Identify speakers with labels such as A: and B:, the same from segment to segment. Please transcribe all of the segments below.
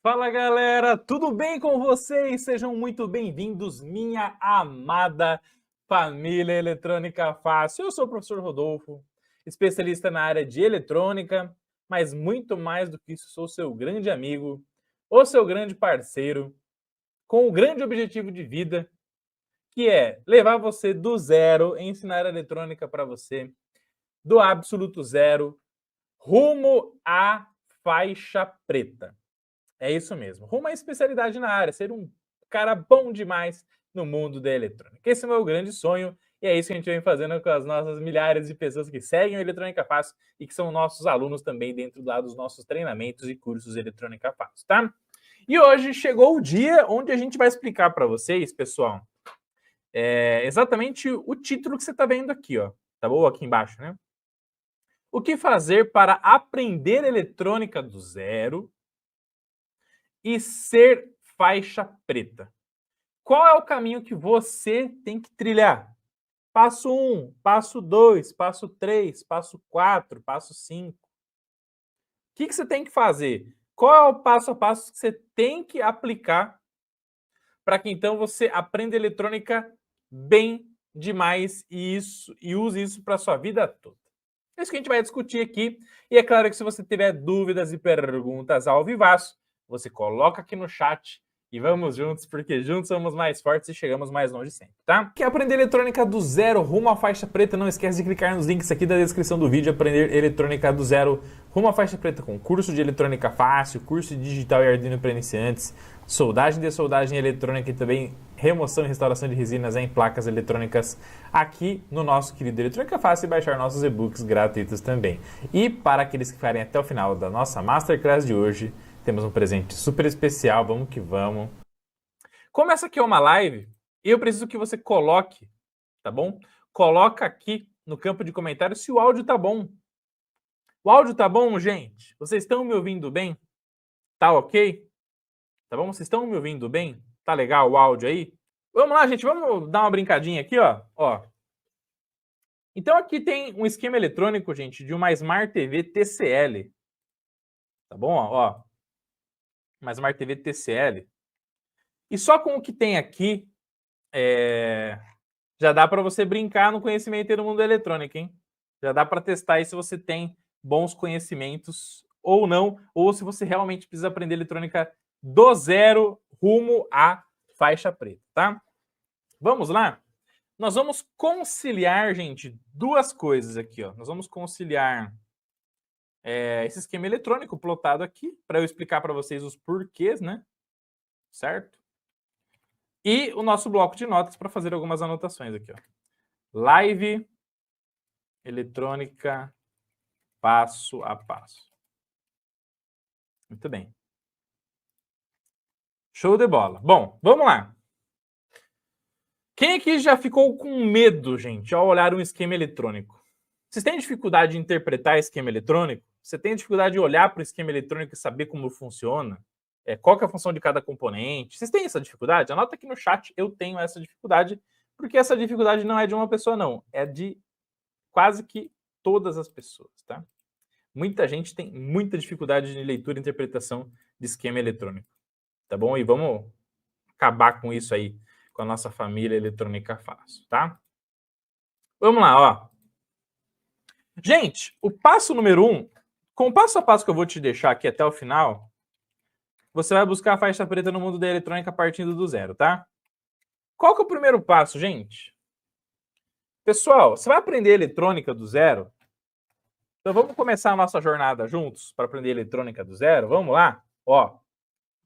A: Fala galera, tudo bem com vocês? Sejam muito bem-vindos, minha amada família eletrônica fácil. Eu sou o professor Rodolfo, especialista na área de eletrônica, mas muito mais do que isso, sou seu grande amigo, o seu grande parceiro, com o grande objetivo de vida, que é levar você do zero, ensinar eletrônica para você, do absoluto zero, rumo à faixa preta. É isso mesmo. Rumo à especialidade na área, ser um cara bom demais no mundo da eletrônica. Esse é o meu grande sonho e é isso que a gente vem fazendo com as nossas milhares de pessoas que seguem o Eletrônica Fácil e que são nossos alunos também dentro dos nossos treinamentos e cursos de Eletrônica Fácil, tá? E hoje chegou o dia onde a gente vai explicar para vocês, pessoal, exatamente o título que você está vendo aqui, ó, tá bom? Aqui embaixo, né? O que fazer para aprender eletrônica do zero e ser faixa preta? Qual é o caminho que você tem que trilhar? Passo 1, passo 2, passo 3, passo 4, passo 5. O que você tem que fazer? Qual é o passo a passo que você tem que aplicar para que então você aprenda eletrônica bem demais e use isso para a sua vida toda? É isso que a gente vai discutir aqui. E é claro que se você tiver dúvidas e perguntas ao vivaço, você coloca aqui no chat e vamos juntos, porque juntos somos mais fortes e chegamos mais longe sempre, tá? Quer aprender eletrônica do zero rumo à faixa preta? Não esquece de clicar nos links aqui da descrição do vídeo, aprender eletrônica do zero rumo à faixa preta com curso de eletrônica fácil, curso de digital e Arduino para iniciantes, soldagem de soldagem eletrônica e também remoção e restauração de resinas em placas eletrônicas aqui no nosso querido Eletrônica Fácil e baixar nossos e-books gratuitos também. E para aqueles que ficarem até o final da nossa Masterclass de hoje, temos um presente super especial, vamos que vamos. Como essa aqui é uma live, eu preciso que você coloque, tá bom? Coloca aqui no campo de comentários se o áudio tá bom. O áudio tá bom, gente? Vocês estão me ouvindo bem? Tá ok? Tá bom? Vocês estão me ouvindo bem? Tá legal o áudio aí? Vamos lá, gente, vamos dar uma brincadinha aqui, ó. Então aqui tem um esquema eletrônico, gente, de uma Smart TV TCL. Tá bom? Ó. Uma Smart TV TCL. E só com o que tem aqui, já dá para você brincar no conhecimento do mundo eletrônico, hein? Já dá para testar aí se você tem bons conhecimentos ou não, ou se você realmente precisa aprender eletrônica do zero rumo à faixa preta, tá? Vamos lá? Nós vamos conciliar, gente, duas coisas aqui, ó. Nós vamos conciliar esse esquema eletrônico plotado aqui, para eu explicar para vocês os porquês, né? Certo? E o nosso bloco de notas para fazer algumas anotações aqui, ó. Live eletrônica passo a passo. Muito bem. Show de bola. Bom, vamos lá. Quem aqui já ficou com medo, gente, ao olhar um esquema eletrônico? Vocês têm dificuldade de interpretar esquema eletrônico? Você tem dificuldade de olhar para o esquema eletrônico e saber como funciona? Qual que é a função de cada componente? Vocês têm essa dificuldade? Anota aqui no chat, eu tenho essa dificuldade, porque essa dificuldade não é de uma pessoa, não. É de quase que todas as pessoas, tá? Muita gente tem muita dificuldade de leitura e interpretação de esquema eletrônico, tá bom? E vamos acabar com isso aí, com a nossa família eletrônica fácil, tá? Vamos lá, ó. Gente, o passo número 1, com o passo a passo que eu vou te deixar aqui até o final, você vai buscar a faixa preta no mundo da eletrônica partindo do zero, tá? Qual que é o primeiro passo, gente? Pessoal, você vai aprender eletrônica do zero? Então vamos começar a nossa jornada juntos para aprender eletrônica do zero? Vamos lá? Ó,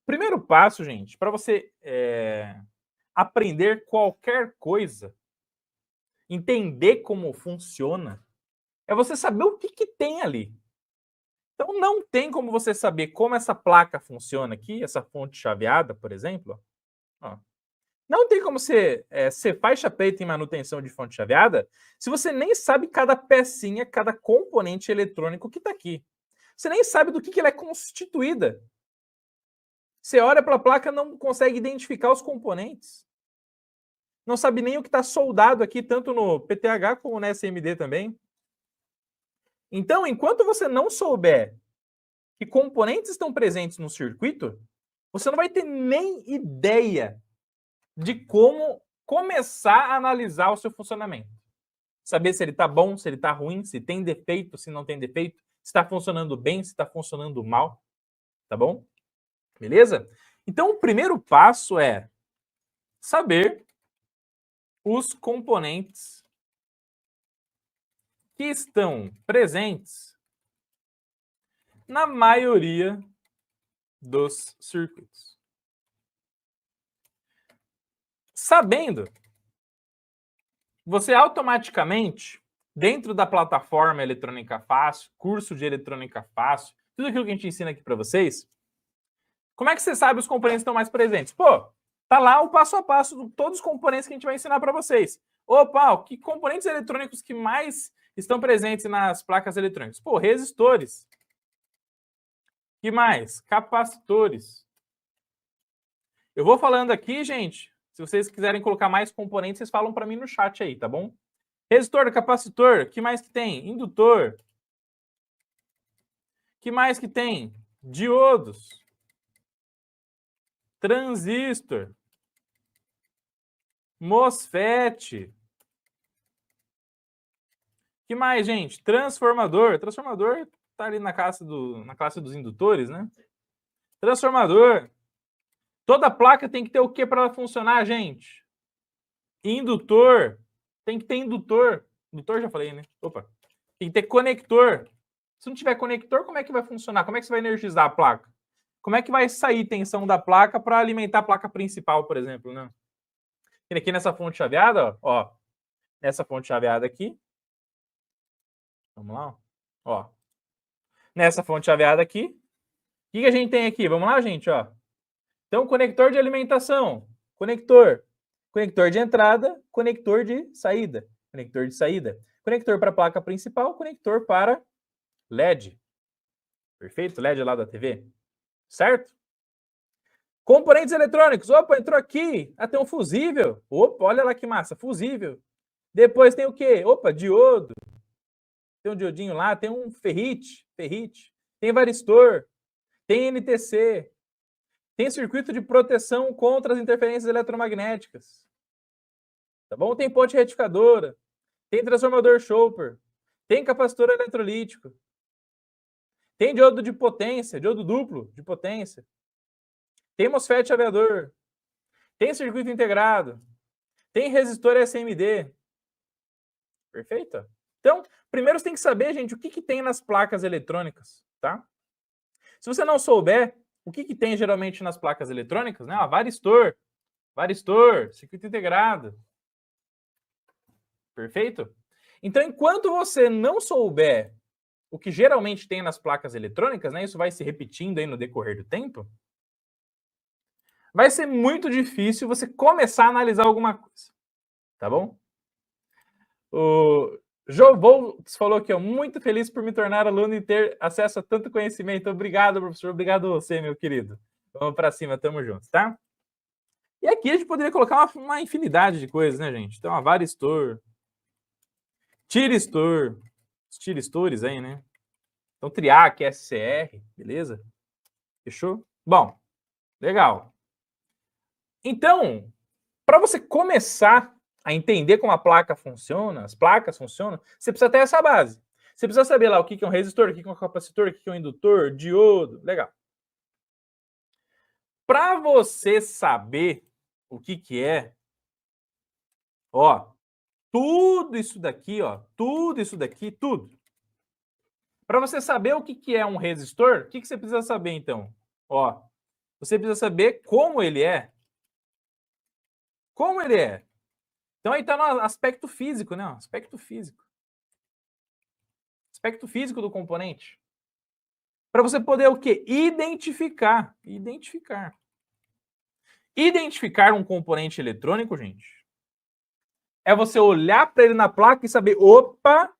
A: primeiro passo, gente, para você aprender qualquer coisa, entender como funciona, é você saber o que tem ali. Então não tem como você saber como essa placa funciona aqui, essa fonte chaveada, por exemplo. Ó. Não tem como ser faixa preta em manutenção de fonte chaveada se você nem sabe cada pecinha, cada componente eletrônico que está aqui. Você nem sabe do que ela é constituída. Você olha para a placa e não consegue identificar os componentes. Não sabe nem o que está soldado aqui, tanto no PTH como no SMD também. Então, enquanto você não souber que componentes estão presentes no circuito, você não vai ter nem ideia de como começar a analisar o seu funcionamento. Saber se ele está bom, se ele está ruim, se tem defeito, se não tem defeito, se está funcionando bem, se está funcionando mal, tá bom? Beleza? Então, o primeiro passo é saber os componentes que estão presentes na maioria dos circuitos. Sabendo, você automaticamente, dentro da plataforma Eletrônica Fácil, curso de Eletrônica Fácil, tudo aquilo que a gente ensina aqui para vocês, como é que você sabe os componentes que estão mais presentes? Pô, tá lá o passo a passo de todos os componentes que a gente vai ensinar para vocês. Opa, que componentes eletrônicos que mais estão presentes nas placas eletrônicas? Pô, resistores. Que mais? Capacitores. Eu vou falando aqui, gente. Se vocês quiserem colocar mais componentes, vocês falam para mim no chat aí, tá bom? Resistor, capacitor, que mais que tem? Indutor. Que mais que tem? Diodos. Transistor. MOSFET. Que mais, gente? Transformador. Transformador tá ali na classe dos indutores, né? Transformador. Toda placa tem que ter o que para ela funcionar, gente? Indutor. Tem que ter indutor. Indutor já falei, né? Opa. Tem que ter conector. Se não tiver conector, como é que vai funcionar? Como é que você vai energizar a placa? Como é que vai sair tensão da placa para alimentar a placa principal, por exemplo, né? Aqui nessa fonte chaveada, ó. Nessa fonte chaveada aqui. Vamos lá, ó. Nessa fonte chaveada aqui. O que a gente tem aqui? Vamos lá, gente, ó. Então, conector de alimentação. Conector. Conector de entrada, conector de saída. Conector de saída. Conector para a placa principal, conector para LED. Perfeito? LED lá da TV. Certo? Componentes eletrônicos. Opa, entrou aqui. Ah, tem um fusível. Opa, olha lá que massa. Fusível. Depois tem o quê? Opa, diodo. Tem um diodinho lá. Tem um ferrite. Tem varistor. Tem NTC. Tem circuito de proteção contra as interferências eletromagnéticas. Tá bom? Tem ponte retificadora. Tem transformador Chopper. Tem capacitor eletrolítico. Tem diodo de potência, diodo duplo de potência. Tem MOSFET chaveador. Tem circuito integrado. Tem resistor SMD. Perfeito? Então, primeiro você tem que saber, gente, o que tem nas placas eletrônicas, tá? Se você não souber o que tem geralmente nas placas eletrônicas, né? Varistor, circuito integrado. Perfeito? Então, enquanto você não souber o que geralmente tem nas placas eletrônicas, né? Isso vai se repetindo aí no decorrer do tempo. Vai ser muito difícil você começar a analisar alguma coisa. Tá bom? O Jovolts falou que é muito feliz por me tornar aluno e ter acesso a tanto conhecimento. Obrigado, professor. Obrigado você, meu querido. Vamos para cima, tamo junto, tá? E aqui a gente poderia colocar uma infinidade de coisas, né, gente? Então, varistor, tiristor, os tiristores aí, né? Então, triac, SCR, beleza? Fechou? Bom, legal. Então, para você começar a entender como a placa funciona, as placas funcionam, você precisa ter essa base. Você precisa saber lá o que é um resistor, o que é um capacitor, o que é um indutor, diodo, legal. Para você saber o que é, ó, tudo isso daqui, ó, tudo isso daqui, tudo. Para você saber o que é um resistor, o que você precisa saber então? Ó, você precisa saber como ele é. Como ele é? Então aí está no aspecto físico, né? Aspecto físico. Aspecto físico do componente. Para você poder o quê? Identificar. Identificar um componente eletrônico, gente, é você olhar para ele na placa e saber, opa,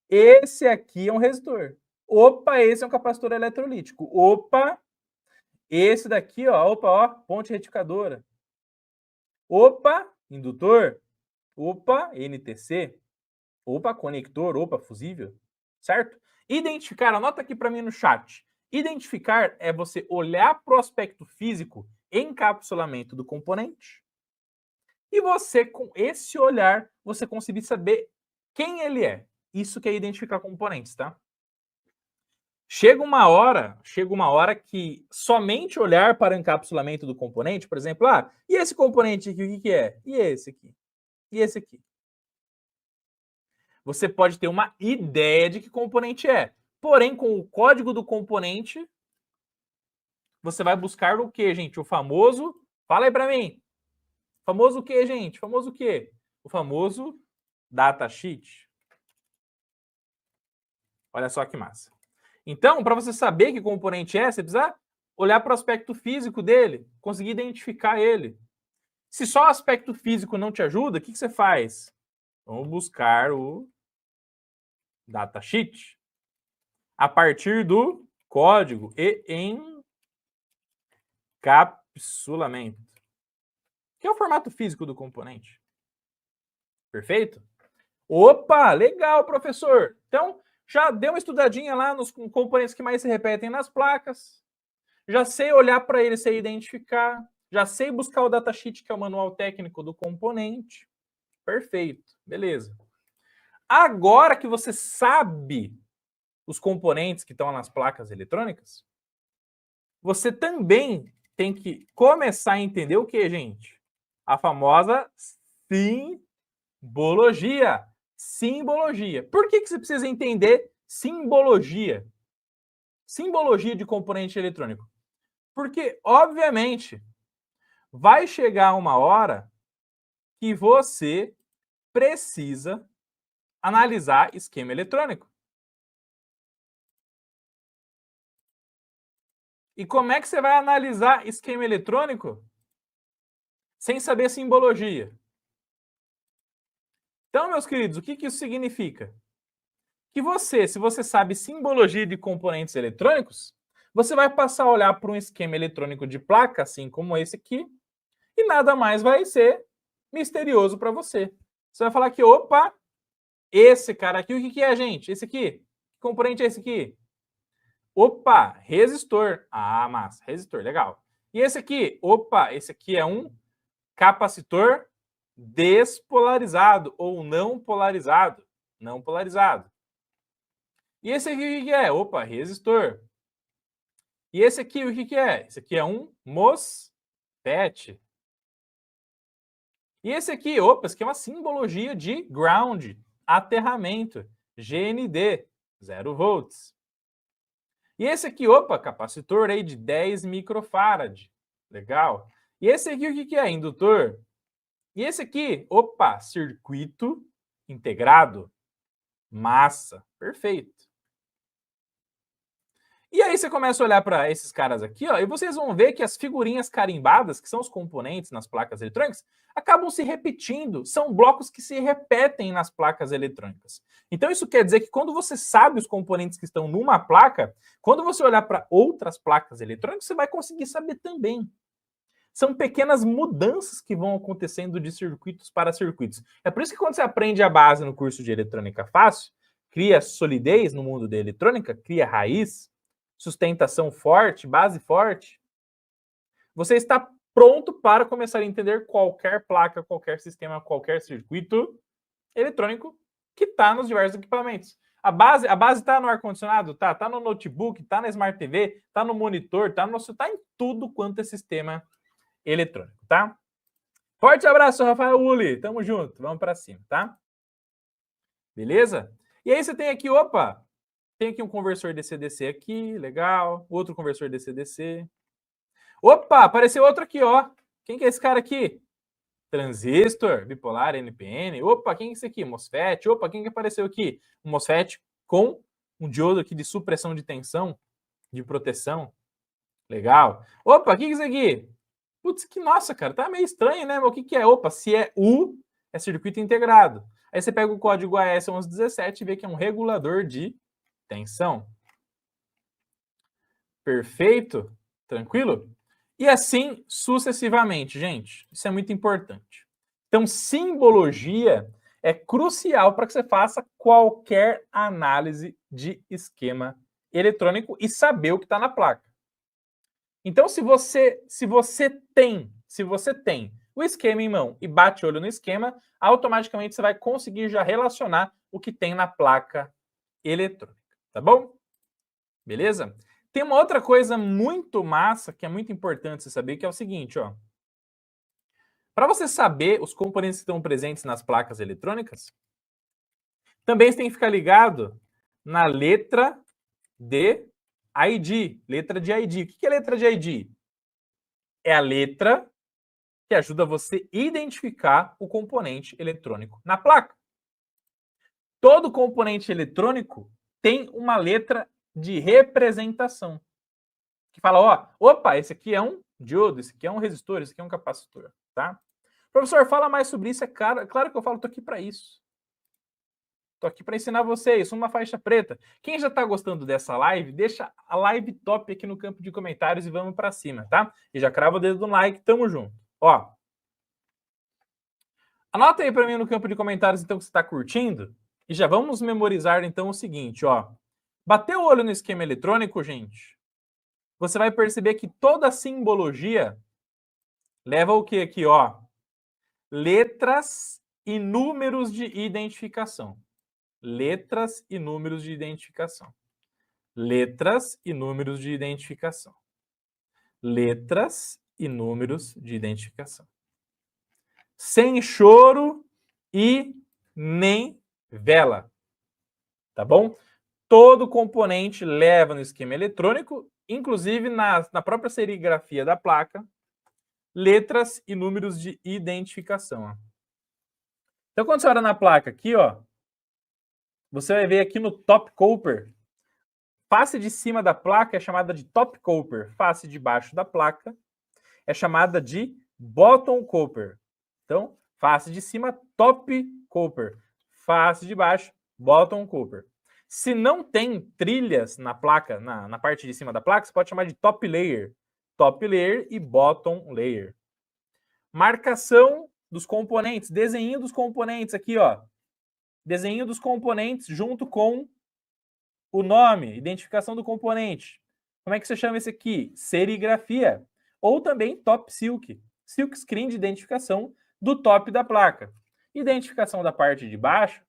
A: esse aqui é um resistor. Opa, esse é um capacitor eletrolítico. Opa, esse daqui, ó, ponte retificadora. Opa, indutor. Opa, NTC. Opa, conector. Opa, fusível. Certo? Identificar, anota aqui para mim no chat. Identificar é você olhar para o aspecto físico, encapsulamento do componente, e você, com esse olhar, você conseguir saber quem ele é. Isso que é identificar componentes, tá? Chega uma hora que somente olhar para o encapsulamento do componente, por exemplo, e esse componente aqui, o que é? E esse aqui? E esse aqui? Você pode ter uma ideia de que componente é. Porém, com o código do componente, você vai buscar o que, gente? O famoso... Fala aí para mim. Famoso o que, gente? Famoso o quê? O famoso datasheet. Olha só que massa. Então, para você saber que componente é, você precisa olhar para o aspecto físico dele, conseguir identificar ele. Se só o aspecto físico não te ajuda, o que você faz? Vamos buscar o datasheet a partir do código e encapsulamento, que é o formato físico do componente. Perfeito? Opa, legal, professor! Então, já deu uma estudadinha lá nos componentes que mais se repetem nas placas. Já sei olhar para ele, sei identificar. Já sei buscar o datasheet, que é o manual técnico do componente. Perfeito, beleza. Agora que você sabe os componentes que estão nas placas eletrônicas, você também tem que começar a entender o que, gente? A famosa simbologia. Simbologia. Por que você precisa entender simbologia? Simbologia de componente eletrônico. Porque, obviamente, vai chegar uma hora que você precisa analisar esquema eletrônico. E como é que você vai analisar esquema eletrônico sem saber simbologia? Então, meus queridos, o que isso significa? Que você, se você sabe simbologia de componentes eletrônicos, você vai passar a olhar para um esquema eletrônico de placa, assim como esse aqui, e nada mais vai ser misterioso para você. Você vai falar que, opa, esse cara aqui, o que é, gente? Esse aqui? Que componente é esse aqui? Opa, resistor. Ah, massa, resistor, legal. E esse aqui? Opa, esse aqui é um capacitor despolarizado ou não polarizado. Não polarizado. E esse aqui o que é? Opa, resistor. E esse aqui o que é? Esse aqui é um MOSFET. E esse aqui, opa, esse aqui é uma simbologia de ground, aterramento, GND, 0 volts. E esse aqui, opa, capacitor aí de 10 microfarad. Legal. E esse aqui o que é? Indutor. E esse aqui, opa, circuito integrado. Massa. Perfeito. E aí você começa a olhar para esses caras aqui, ó, e vocês vão ver que as figurinhas carimbadas, que são os componentes nas placas eletrônicas, acabam se repetindo. São blocos que se repetem nas placas eletrônicas. Então isso quer dizer que quando você sabe os componentes que estão numa placa, quando você olhar para outras placas eletrônicas, você vai conseguir saber também. São pequenas mudanças que vão acontecendo de circuitos para circuitos. É por isso que quando você aprende a base no curso de eletrônica fácil, cria solidez no mundo da eletrônica, cria raiz, sustentação forte, base forte, você está pronto para começar a entender qualquer placa, qualquer sistema, qualquer circuito eletrônico que está nos diversos equipamentos. A base está no ar-condicionado? Tá no notebook, tá na Smart TV, tá no monitor, tá em tudo quanto é sistema eletrônico, tá? Forte abraço, Rafael Uli. Tamo junto, vamos para cima, tá? Beleza? E aí você tem aqui, opa, tem aqui um conversor DC-DC aqui, legal. Outro conversor DC-DC. Opa, apareceu outro aqui, ó. Quem que é esse cara aqui? Transistor, bipolar, NPN. Opa, quem é esse aqui? MOSFET. Opa, quem que apareceu aqui? Um MOSFET com um diodo aqui de supressão de tensão, de proteção. Legal. Opa, o que é isso aqui? Putz, que nossa, cara, tá meio estranho, né? Mas o que é? Opa, se é U, é circuito integrado. Aí você pega o código AS1117 e vê que é um regulador de tensão. Perfeito? Tranquilo? E assim sucessivamente, gente. Isso é muito importante. Então, simbologia é crucial para que você faça qualquer análise de esquema eletrônico e saber o que está na placa. Então, se você tem o esquema em mão e bate olho no esquema, automaticamente você vai conseguir já relacionar o que tem na placa eletrônica, tá bom? Beleza? Tem uma outra coisa muito massa que é muito importante você saber, que é o seguinte, ó. Para você saber os componentes que estão presentes nas placas eletrônicas, também você tem que ficar ligado na letra de ID, letra de ID. O que é letra de ID? É a letra que ajuda você a identificar o componente eletrônico na placa. Todo componente eletrônico tem uma letra de representação. Que fala, ó, opa, esse aqui é um diodo, esse aqui é um resistor, esse aqui é um capacitor, tá? Professor, fala mais sobre isso, é claro que eu falo, tô aqui para isso. Tô aqui para ensinar vocês, uma faixa preta. Quem já está gostando dessa live, deixa a live top aqui no campo de comentários e vamos para cima, tá? E já crava o dedo no like, tamo junto. Ó, anota aí para mim no campo de comentários então que você está curtindo e já vamos memorizar então o seguinte, ó. Bateu o olho no esquema eletrônico, gente, você vai perceber que toda a simbologia leva o que aqui, ó? Letras e números de identificação. Letras e números de identificação. Letras e números de identificação. Letras e números de identificação. Sem choro e nem vela. Tá bom? Todo componente leva no esquema eletrônico, inclusive na própria serigrafia da placa, letras e números de identificação. Ó. Então, quando você olha na placa aqui, ó, você vai ver aqui no top coper, face de cima da placa é chamada de top coper, face de baixo da placa é chamada de bottom coper. Então, face de cima, top coper, face de baixo, bottom coper. Se não tem trilhas na placa, na parte de cima da placa, você pode chamar de top layer e bottom layer. Marcação dos componentes, desenho dos componentes aqui, ó. Desenho dos componentes junto com o nome, identificação do componente. Como é que você chama esse aqui? Serigrafia. Ou também top silk. Silk screen de identificação do top da placa. Identificação da parte de baixo.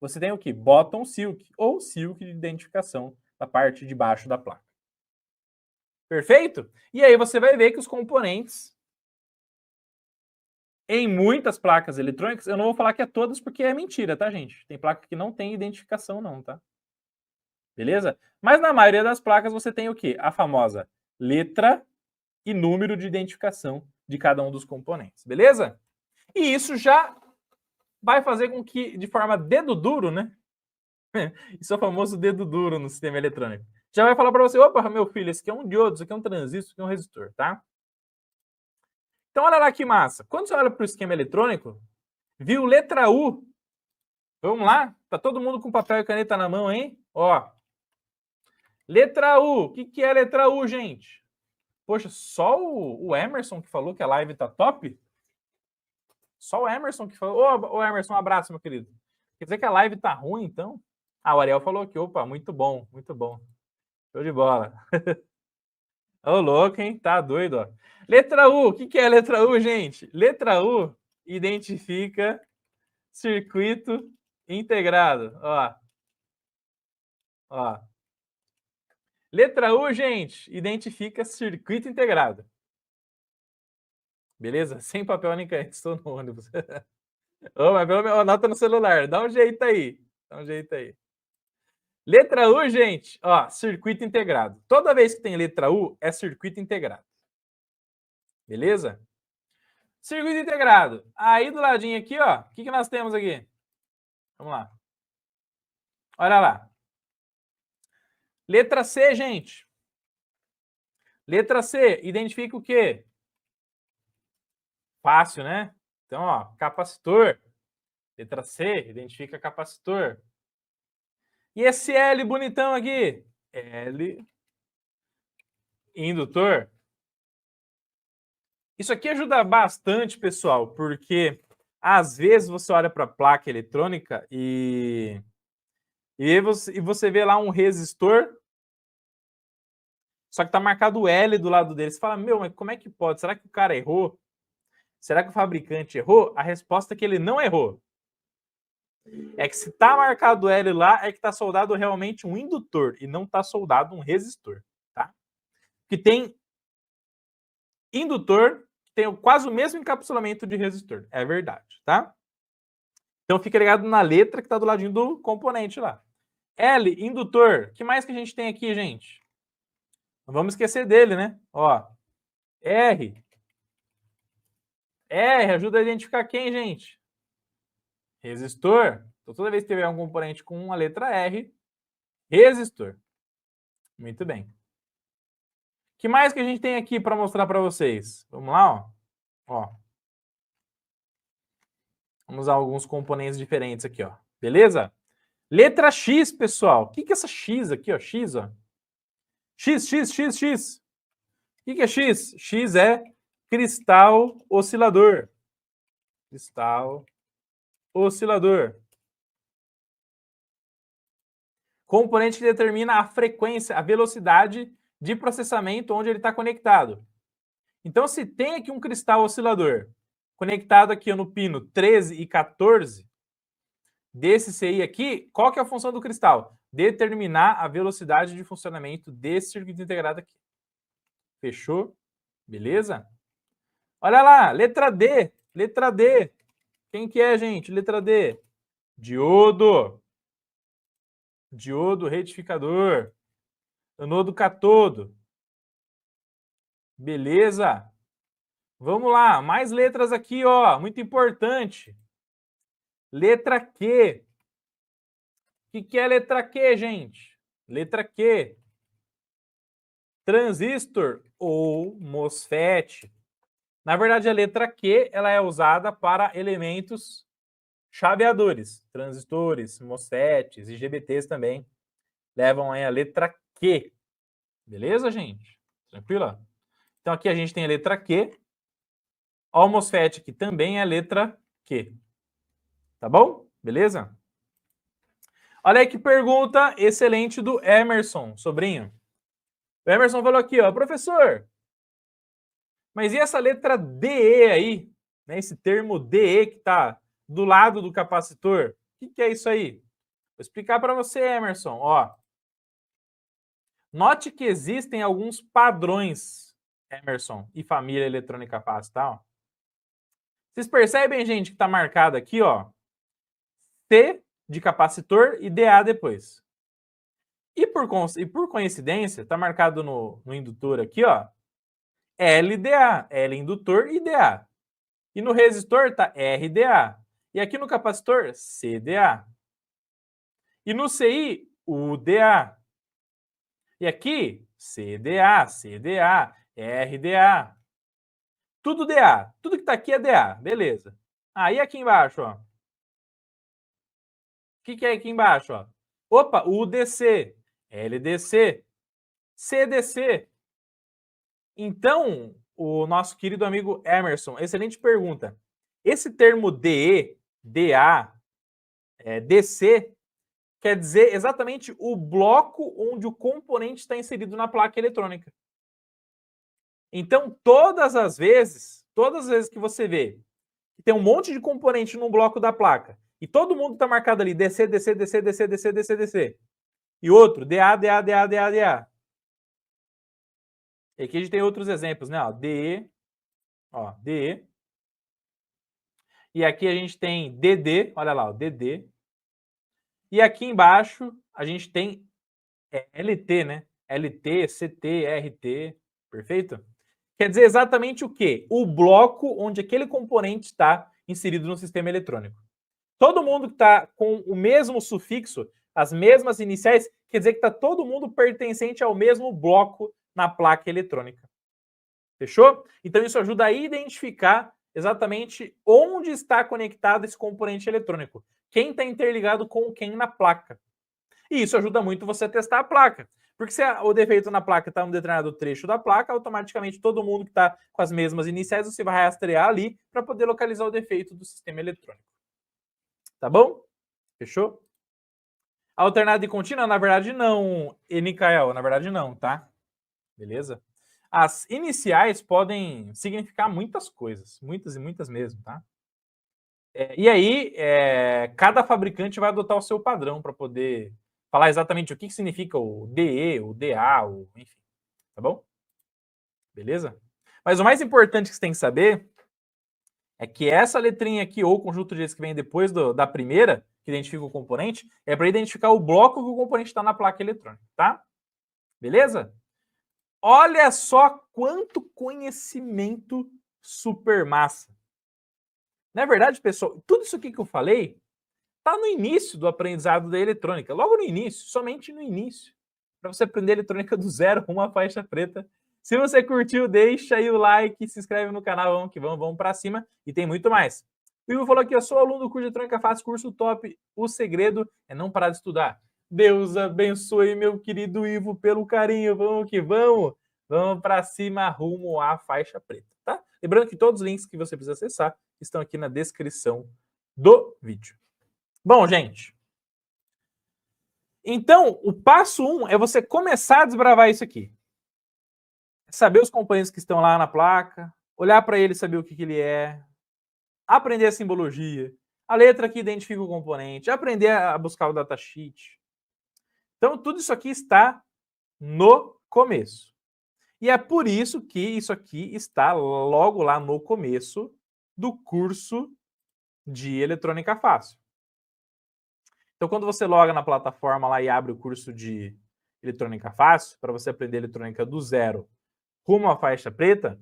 A: Você tem o que? Bottom silk ou silk de identificação da parte de baixo da placa. Perfeito? E aí você vai ver que os componentes em muitas placas eletrônicas, eu não vou falar que é todas porque é mentira, tá, gente? Tem placa que não tem identificação não, tá? Beleza? Mas na maioria das placas você tem o quê? A famosa letra e número de identificação de cada um dos componentes, beleza? E isso já vai fazer com que, de forma dedo duro, né? Isso é o famoso dedo duro no sistema eletrônico. Já vai falar para você, opa, meu filho, esse aqui é um diodo, isso aqui é um transistor, isso aqui é um resistor, tá? Então, olha lá que massa. Quando você olha para o esquema eletrônico, viu letra U? Vamos lá? Tá todo mundo com papel e caneta na mão, hein? Ó. Letra U. O que é letra U, gente? Poxa, só o Emerson que falou que a live tá top? Só o Emerson que falou. Ô, Emerson, um abraço, meu querido. Quer dizer que a live tá ruim, então? Ah, o Ariel falou aqui. Opa, muito bom, muito bom. Show de bola. Ô, louco, hein? Tá doido, ó. Letra U, o que é letra U, gente? Letra U identifica circuito integrado, ó. Ó. Letra U, gente, identifica circuito integrado. Beleza? Sem papel nem caneta, estou no ônibus. Ô, mas pelo menos anota no celular, dá um jeito aí. Dá um jeito aí. Letra U, gente, ó, circuito integrado. Toda vez que tem letra U, é circuito integrado. Beleza? Circuito integrado. Aí do ladinho aqui, ó, o que nós temos aqui? Vamos lá. Olha lá. Letra C, gente. Letra C, identifica o quê? Fácil, né? Então, ó, capacitor. Letra C, identifica capacitor. E esse L bonitão aqui? L, indutor. Isso aqui ajuda bastante, pessoal, porque às vezes você olha para a placa eletrônica e E você vê lá um resistor, só que tá marcado o L do lado dele. Você fala, meu, mas como é que pode? Será que o cara errou? Será que o fabricante errou? A resposta é que ele não errou. É que se tá marcado L lá, é que tá soldado realmente um indutor e não tá soldado um resistor, tá? Que tem indutor que tem quase o mesmo encapsulamento de resistor. É verdade, tá? Então fica ligado na letra que tá do ladinho do componente lá. L, indutor. O que mais que a gente tem aqui, gente? Não vamos esquecer dele, né? Ó, R. R ajuda a identificar quem, gente? Resistor. Então toda vez que tiver um componente com a letra R, resistor. Muito bem. O que mais que a gente tem aqui para mostrar para vocês? Vamos lá, ó. Ó. Vamos usar alguns componentes diferentes aqui, ó. Beleza? Letra X, pessoal. O que é essa X aqui, ó? X, ó. X, X, X, X. O que é X? X é cristal oscilador. Cristal oscilador. Componente que determina a frequência, a velocidade de processamento onde ele está conectado. Então, se tem aqui um cristal oscilador conectado aqui no pino 13 e 14, desse CI aqui, qual que é a função do cristal? Determinar a velocidade de funcionamento desse circuito integrado aqui. Fechou? Beleza? Olha lá, letra D. Letra D. Quem que é, gente? Letra D. Diodo. Diodo retificador. Anodo catodo. Beleza? Vamos lá, mais letras aqui, ó, muito importante. Letra Q. O que é letra Q, gente? Letra Q. Transistor ou MOSFET. Na verdade, a letra Q ela é usada para elementos chaveadores. Transistores, MOSFETs, IGBTs também levam aí a letra Q. Beleza, gente? Tranquilo? Então aqui a gente tem a letra Q. O MOSFET aqui também é a letra Q. Tá bom? Beleza? Olha aí que pergunta excelente do Emerson, sobrinho. O Emerson falou aqui, ó, professor, mas e essa letra DE aí? Né, esse termo DE que está do lado do capacitor? O que é isso aí? Vou explicar para você, Emerson. Ó, note que existem alguns padrões, Emerson, e família eletrônica fácil, tá? Ó. Vocês percebem, gente, que está marcado aqui, ó, C de capacitor e DA depois. E por coincidência, está marcado no indutor aqui, ó, LDA, L indutor e DA. E no resistor está RDA. E aqui no capacitor, CDA. E no CI, UDA. E aqui, CDA, CDA, RDA. Tudo DA. Tudo que está aqui é DA. Beleza. Aí aqui embaixo, ó. O que é aqui embaixo, ó? Opa, UDC, LDC, CDC. Então, o nosso querido amigo Emerson, excelente pergunta. Esse termo DE, DA, DC, quer dizer exatamente o bloco onde o componente está inserido na placa eletrônica. Então, todas as vezes que você vê que tem um monte de componente no bloco da placa e todo mundo está marcado ali DC, DC, DC, DC, DC, DC, DC, e outro DA, DA, DA, DA, DA. E aqui a gente tem outros exemplos, né? Ó, DE, ó, DE. E aqui a gente tem DD, olha lá, ó, DD. E aqui embaixo a gente tem LT, né? LT, CT, RT, perfeito? Quer dizer exatamente o quê? O bloco onde aquele componente está inserido no sistema eletrônico. Todo mundo que está com o mesmo sufixo, as mesmas iniciais, quer dizer que está todo mundo pertencente ao mesmo bloco na placa eletrônica. Fechou? Então isso ajuda a identificar exatamente onde está conectado esse componente eletrônico. Quem está interligado com quem na placa. E isso ajuda muito você a testar a placa. Porque se o defeito na placa está em um determinado trecho da placa, automaticamente todo mundo que está com as mesmas iniciais, você vai rastrear ali para poder localizar o defeito do sistema eletrônico. Tá bom? Fechou? Alternada e contínua, na verdade, não, Nikael, na verdade, não, tá? Beleza? As iniciais podem significar muitas coisas, muitas e muitas mesmo, tá? E aí, cada fabricante vai adotar o seu padrão para poder falar exatamente o que significa o DE, o DA, enfim, tá bom? Beleza? Mas o mais importante que você tem que saber é que essa letrinha aqui, ou conjunto de letras que vem depois da primeira, que identifica o componente, é para identificar o bloco que o componente está na placa eletrônica, tá? Beleza? Olha só quanto conhecimento super massa. Na verdade, pessoal, tudo isso aqui que eu falei está no início do aprendizado da eletrônica, logo no início, somente no início, para você aprender eletrônica do zero com uma faixa preta. Se você curtiu, deixa aí o like, se inscreve no canal, vamos que vamos para cima e tem muito mais. O Ivo falou aqui, eu sou aluno do curso de eletrônica, faço curso top, o segredo é não parar de estudar. Deus abençoe, meu querido Ivo, pelo carinho, vamos que vamos. Vamos para cima, rumo à faixa preta, tá? Lembrando que todos os links que você precisa acessar estão aqui na descrição do vídeo. Bom, gente, então o passo 1 é você começar a desbravar isso aqui. Saber os componentes que estão lá na placa, olhar para ele e saber o que ele é, aprender a simbologia, a letra que identifica o componente, aprender a buscar o datasheet. Então, tudo isso aqui está no começo. E é por isso que isso aqui está logo lá no começo do curso de Eletrônica Fácil. Então, quando você loga na plataforma lá e abre o curso de Eletrônica Fácil, para você aprender eletrônica do zero rumo à faixa preta,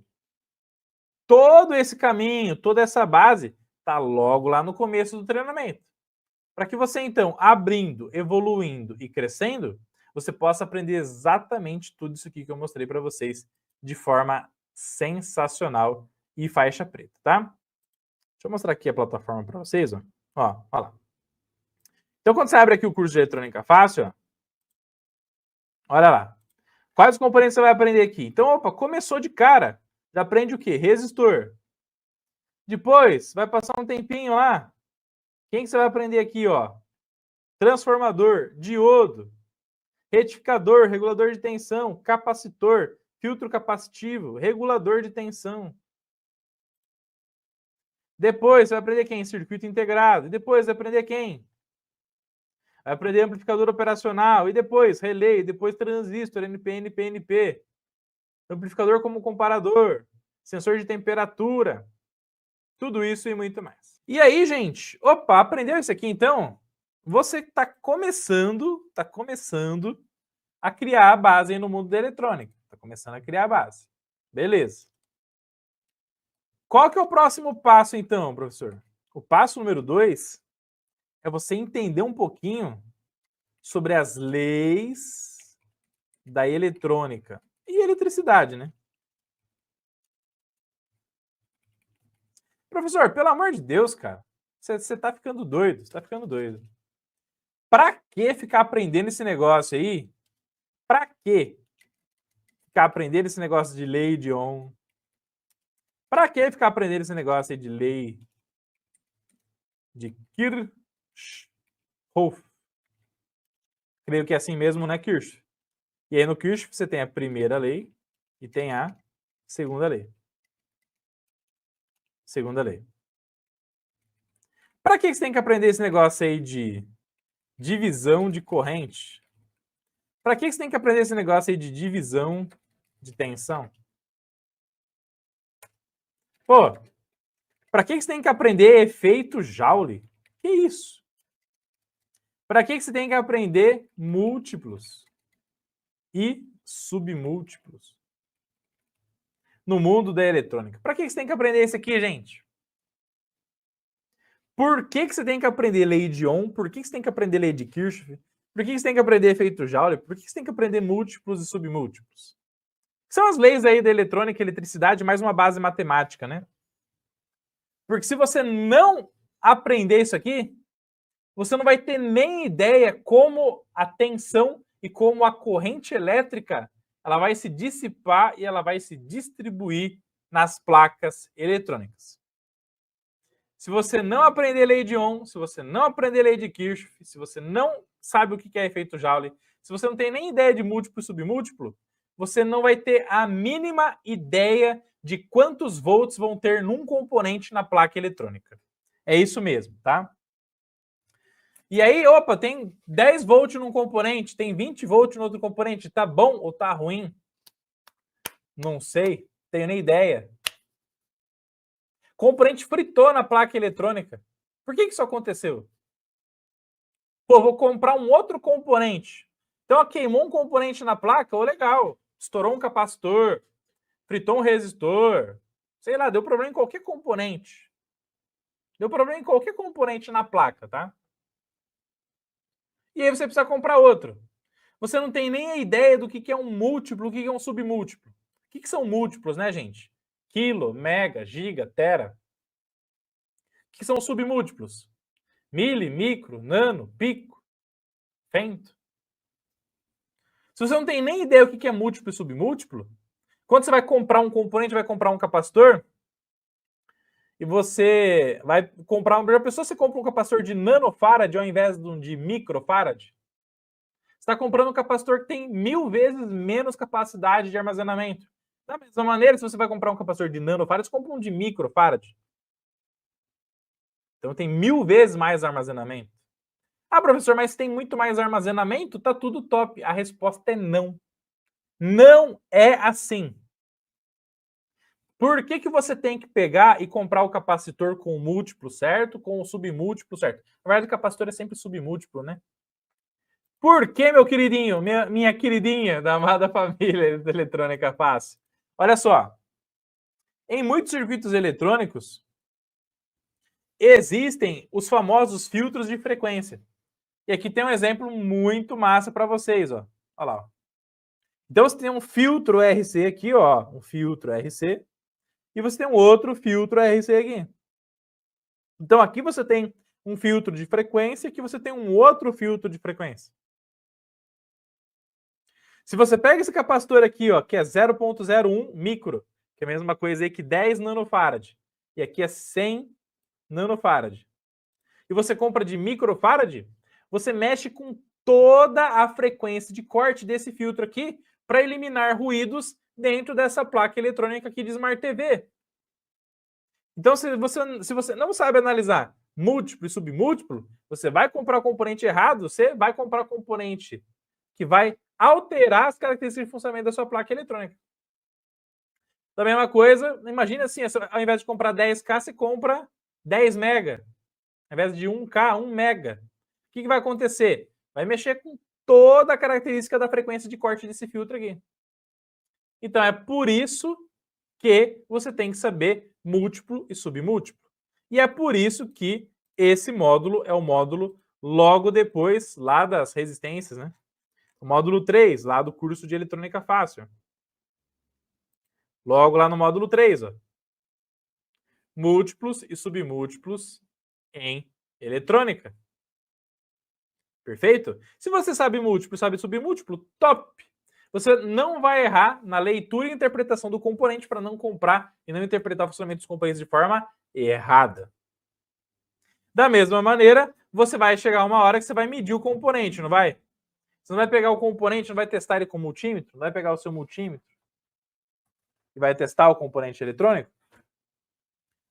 A: todo esse caminho, toda essa base está logo lá no começo do treinamento. Para que você, então, abrindo, evoluindo e crescendo, você possa aprender exatamente tudo isso aqui que eu mostrei para vocês de forma sensacional e faixa preta, tá? Deixa eu mostrar aqui a plataforma para vocês, ó. Ó lá. Então, quando você abre aqui o curso de Eletrônica Fácil, ó, olha lá. Quais componentes você vai aprender aqui? Então, opa, começou de cara. Já aprende o quê? Resistor. Depois, vai passar um tempinho lá. Quem que você vai aprender aqui, ó? Transformador, diodo, retificador, regulador de tensão, capacitor, filtro capacitivo, regulador de tensão. Depois, você vai aprender quem? Circuito integrado. E depois, vai aprender quem? Vai aprender amplificador operacional, e depois relé, e depois transistor, NPN, PNP. Amplificador como comparador, sensor de temperatura, tudo isso e muito mais. E aí, gente, opa, aprendeu isso aqui então? Você está começando a criar a base aí no mundo da eletrônica. Está começando a criar a base. Beleza. Qual que é o próximo passo então, professor? O passo número 2 é você entender um pouquinho sobre as leis da eletrônica e eletricidade, né? Professor, pelo amor de Deus, cara, você tá ficando doido, você tá ficando doido. Pra que ficar aprendendo esse negócio aí? Pra que ficar aprendendo esse negócio de lei de Ohm? Pra que ficar aprendendo esse negócio aí de lei de Kirchhoff? Creio que é assim mesmo, né, Kirchhoff? E aí no Kirchhoff você tem a primeira lei e tem a segunda lei. Segunda lei. Para que você tem que aprender esse negócio aí de divisão de corrente? Para que você tem que aprender esse negócio aí de divisão de tensão? Pô, para que você tem que aprender efeito Joule? Que isso? Para que você tem que aprender múltiplos e submúltiplos no mundo da eletrônica? Para que você tem que aprender isso aqui, gente? Por que você tem que aprender lei de Ohm? Por que você tem que aprender lei de Kirchhoff? Por que você tem que aprender efeito Joule? Por que você tem que aprender múltiplos e submúltiplos? São as leis aí da eletrônica e eletricidade, mais uma base matemática, né? Porque se você não aprender isso aqui, você não vai ter nem ideia como a tensão e como a corrente elétrica ela vai se dissipar e ela vai se distribuir nas placas eletrônicas. Se você não aprender lei de Ohm, se você não aprender lei de Kirchhoff, se você não sabe o que é efeito Joule, se você não tem nem ideia de múltiplo e submúltiplo, você não vai ter a mínima ideia de quantos volts vão ter num componente na placa eletrônica. É isso mesmo, tá? E aí, opa, tem 10 volts num componente, tem 20 volts no outro componente, tá bom ou tá ruim? Não sei, tenho nem ideia. Componente fritou na placa eletrônica. Por que isso aconteceu? Pô, vou comprar um outro componente. Então, queimou um componente na placa, ô, legal. Estourou um capacitor, fritou um resistor, sei lá, deu problema em qualquer componente. Deu problema em qualquer componente na placa, tá? E aí você precisa comprar outro. Você não tem nem a ideia do que é um múltiplo, o que é um submúltiplo. O que são múltiplos, né, gente? Quilo, mega, giga, tera. O que são submúltiplos? Mili, micro, nano, pico, femto. Se você não tem nem ideia do que é múltiplo e submúltiplo, quando você vai comprar um componente, vai comprar um capacitor, e você vai comprar uma pessoa, você compra um capacitor de nanofarad ao invés de microfarad. Você está comprando um capacitor que tem 1000 vezes menos capacidade de armazenamento. Da mesma maneira, se você vai comprar um capacitor de nanofarad, você compra um de microfarad. Então tem 1000 vezes mais armazenamento. Ah, professor, mas tem muito mais armazenamento? Tá tudo top. A resposta é não. Não é assim. Por que você tem que pegar e comprar o capacitor com o múltiplo certo, com o submúltiplo certo? Na verdade, o capacitor é sempre submúltiplo, né? Por que, meu queridinho, minha queridinha da amada família da eletrônica fácil? Olha só. Em muitos circuitos eletrônicos, existem os famosos filtros de frequência. E aqui tem um exemplo muito massa para vocês, ó. Olha lá. Ó. Então você tem um filtro RC aqui, ó, um filtro RC, e você tem um outro filtro RC aqui. Então aqui você tem um filtro de frequência, aqui você tem um outro filtro de frequência. Se você pega esse capacitor aqui, ó, que é 0.01 micro, que é a mesma coisa aí que 10 nanofarad, e aqui é 100 nanofarad, e você compra de microfarad, você mexe com toda a frequência de corte desse filtro aqui para eliminar ruídos dentro dessa placa eletrônica aqui de Smart TV. Então, se você não sabe analisar múltiplo e submúltiplo, você vai comprar o componente errado, você vai comprar o componente que vai alterar as características de funcionamento da sua placa eletrônica. Da mesma coisa, imagina assim, ao invés de comprar 10K, você compra 10 mega. Ao invés de 1K, 1 mega. O que vai acontecer? Vai mexer com toda a característica da frequência de corte desse filtro aqui. Então, é por isso que você tem que saber múltiplo e submúltiplo. E é por isso que esse módulo é o módulo logo depois, lá das resistências, né? O módulo 3, lá do curso de Eletrônica Fácil. Logo lá no módulo 3, ó. Múltiplos e submúltiplos em eletrônica. Perfeito? Se você sabe múltiplo e sabe submúltiplo, top! Você não vai errar na leitura e interpretação do componente para não comprar e não interpretar o funcionamento dos componentes de forma errada. Da mesma maneira, você vai chegar uma hora que você vai medir o componente, não vai? Você não vai pegar o componente, não vai testar ele com multímetro, não vai pegar o seu multímetro e vai testar o componente eletrônico?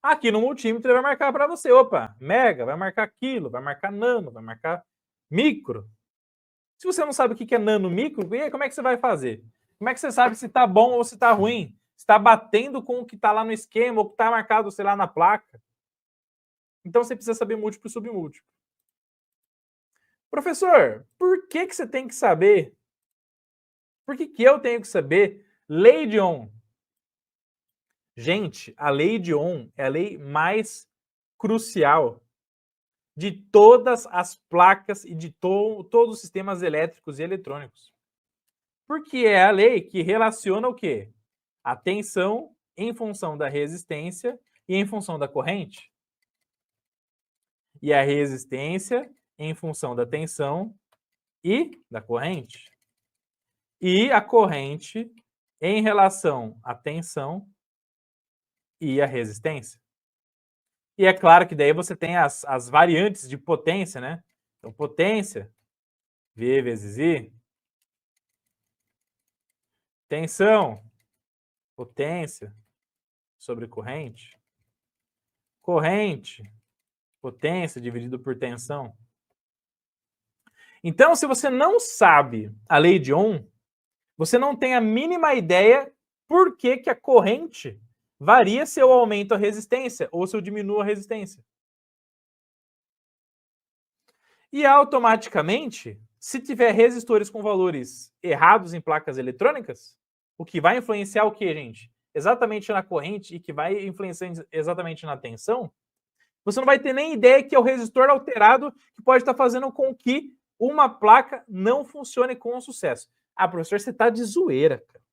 A: Aqui no multímetro ele vai marcar para você, opa, mega, vai marcar quilo, vai marcar nano, vai marcar micro. Se você não sabe o que é nano, micro, e aí como é que você vai fazer? Como é que você sabe se está bom ou se está ruim? Se está batendo com o que está lá no esquema ou que está marcado, sei lá, na placa? Então você precisa saber múltiplo e submúltiplo. Professor, por que você tem que saber? Por que eu tenho que saber lei de Ohm? Gente, a lei de Ohm é a lei mais crucial de todas as placas e de todos os sistemas elétricos e eletrônicos. Porque é a lei que relaciona o quê? A tensão em função da resistência e em função da corrente. E a resistência em função da tensão e da corrente. E a corrente em relação à tensão e à resistência. E é claro que daí você tem as variantes de potência, né? Então, potência V vezes I, tensão, potência sobre corrente, corrente, potência dividido por tensão. Então, se você não sabe a lei de Ohm, você não tem a mínima ideia por que, que a corrente varia se eu aumento a resistência ou se eu diminuo a resistência. E automaticamente, se tiver resistores com valores errados em placas eletrônicas, o que vai influenciar o que, gente? Exatamente na corrente e que vai influenciar exatamente na tensão, você não vai ter nem ideia que é o resistor alterado que pode estar fazendo com que uma placa não funcione com sucesso. Ah, professor, você está de zoeira, cara.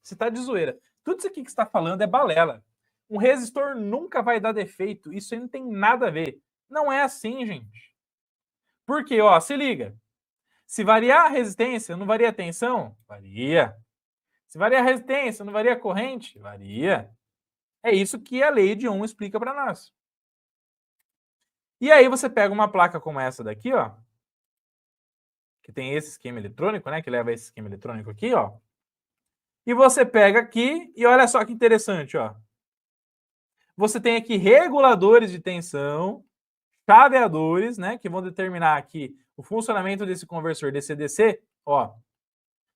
A: Você está de zoeira. Tudo isso aqui que você está falando é balela. Um resistor nunca vai dar defeito. Isso aí não tem nada a ver. Não é assim, gente. Porque, ó, se liga. Se variar a resistência, não varia a tensão? Varia. Se variar a resistência, não varia a corrente? Varia. É isso que a lei de Ohm explica para nós. E aí você pega uma placa como essa daqui, ó, que tem esse esquema eletrônico, né, que leva esse esquema eletrônico aqui, ó. E você pega aqui e olha só que interessante, ó. Você tem aqui reguladores de tensão, chaveadores, né, que vão determinar aqui o funcionamento desse conversor DC-DC, ó.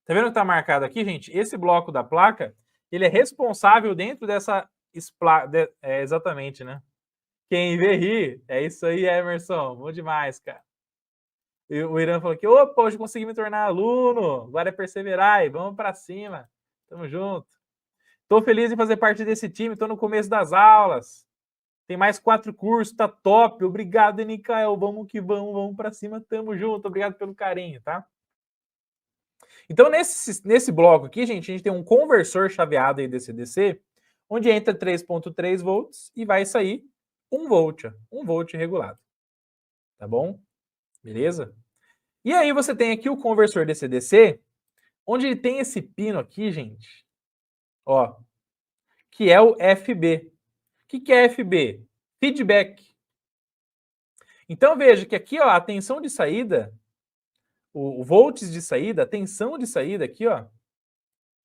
A: Tá vendo que tá marcado aqui, gente? Esse bloco da placa, ele é responsável dentro dessa exatamente, né? Quem vê ri. É isso aí, Emerson. Bom demais, cara. E o Irã falou que, opa, hoje consegui me tornar aluno. Agora é perseverar e vamos para cima. Tamo junto. Tô feliz em fazer parte desse time, tô no começo das aulas. Tem mais 4 cursos, tá top. Obrigado, Nicael. Vamos que vamos para cima. Tamo junto. Obrigado pelo carinho, tá? Então, nesse bloco aqui, gente, a gente tem um conversor chaveado aí DC-DC, onde entra 3.3 volts e vai sair 1 volt, 1 volt regulado. Tá bom? Beleza? E aí você tem aqui o conversor DC-DC, onde ele tem esse pino aqui, gente, ó, que é o FB. O que é FB? Feedback. Então veja que aqui, ó, a tensão de saída, o volts de saída, a tensão de saída aqui, ó,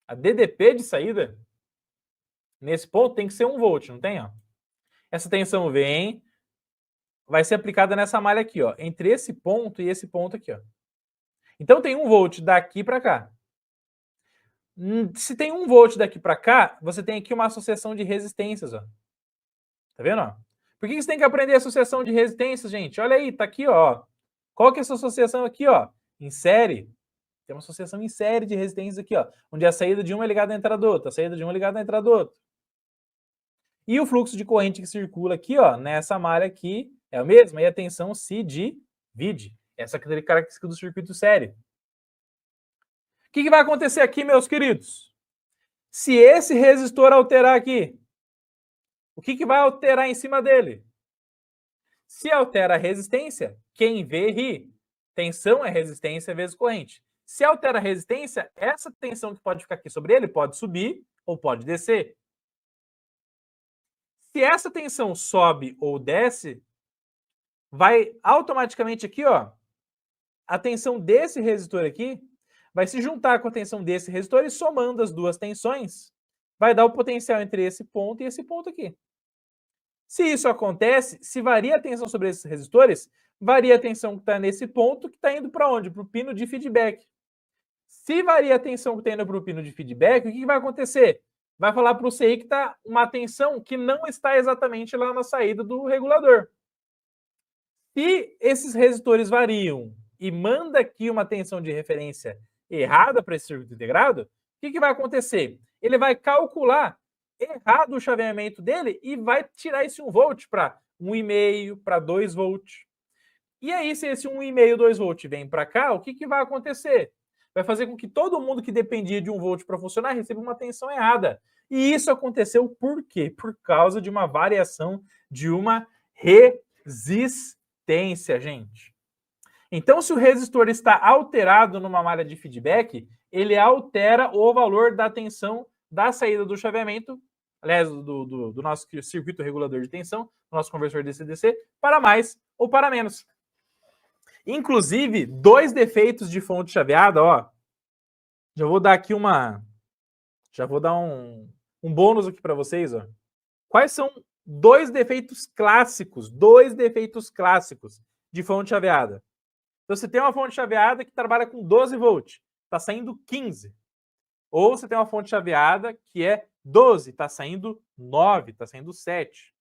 A: a DDP de saída, nesse ponto tem que ser 1 volt, não tem? Ó? Essa tensão vem, vai ser aplicada nessa malha aqui, ó, entre esse ponto e esse ponto aqui, ó. Então tem 1 volt daqui para cá. Se tem 1 volt daqui para cá, você tem aqui uma associação de resistências, ó. Tá vendo? Ó? Por que você tem que aprender a associação de resistências, gente? Olha aí, tá aqui, ó. Qual que é essa associação aqui, ó? Em série. Tem uma associação em série de resistências aqui, ó, onde a saída de uma é ligada à entrada do outro, a saída de uma é ligada à entrada do outro. E o fluxo de corrente que circula aqui, ó, nessa malha aqui, é o mesmo, e a tensão se divide. Essa é a característica do circuito série. O que vai acontecer aqui, meus queridos? Se esse resistor alterar aqui, o que vai alterar em cima dele? Se altera a resistência, quem vê ri. Tensão é resistência vezes corrente. Se altera a resistência, essa tensão que pode ficar aqui sobre ele pode subir ou pode descer. Se essa tensão sobe ou desce, vai automaticamente aqui, ó, a tensão desse resistor aqui vai se juntar com a tensão desse resistor e somando as duas tensões, vai dar o potencial entre esse ponto e esse ponto aqui. Se isso acontece, se varia a tensão sobre esses resistores, varia a tensão que está nesse ponto, que está indo para onde? Para o pino de feedback. Se varia a tensão que está indo para o pino de feedback, o que vai acontecer? Vai falar para o CI que está uma tensão que não está exatamente lá na saída do regulador. Se esses resistores variam e manda aqui uma tensão de referência errada para esse circuito integrado, o que vai acontecer? Ele vai calcular errado o chaveamento dele e vai tirar esse 1 volt para 1,5, para 2 volts. E aí, se esse 1,5, 2 volts vem para cá, o que vai acontecer? Vai fazer com que todo mundo que dependia de 1 volt para funcionar receba uma tensão errada. E isso aconteceu por quê? Por causa de uma variação de uma resistência, gente. Então, se o resistor está alterado numa malha de feedback, ele altera o valor da tensão da saída do chaveamento, aliás, do nosso circuito regulador de tensão, do nosso conversor DC-DC, para mais ou para menos. Inclusive, 2 defeitos de fonte chaveada, ó. Já vou dar aqui já vou dar um bônus aqui para vocês, ó. Quais são 2 defeitos clássicos de fonte chaveada? Então, você tem uma fonte chaveada que trabalha com 12 volts, está saindo 15. Ou você tem uma fonte chaveada que é 12, está saindo 9, está saindo 7.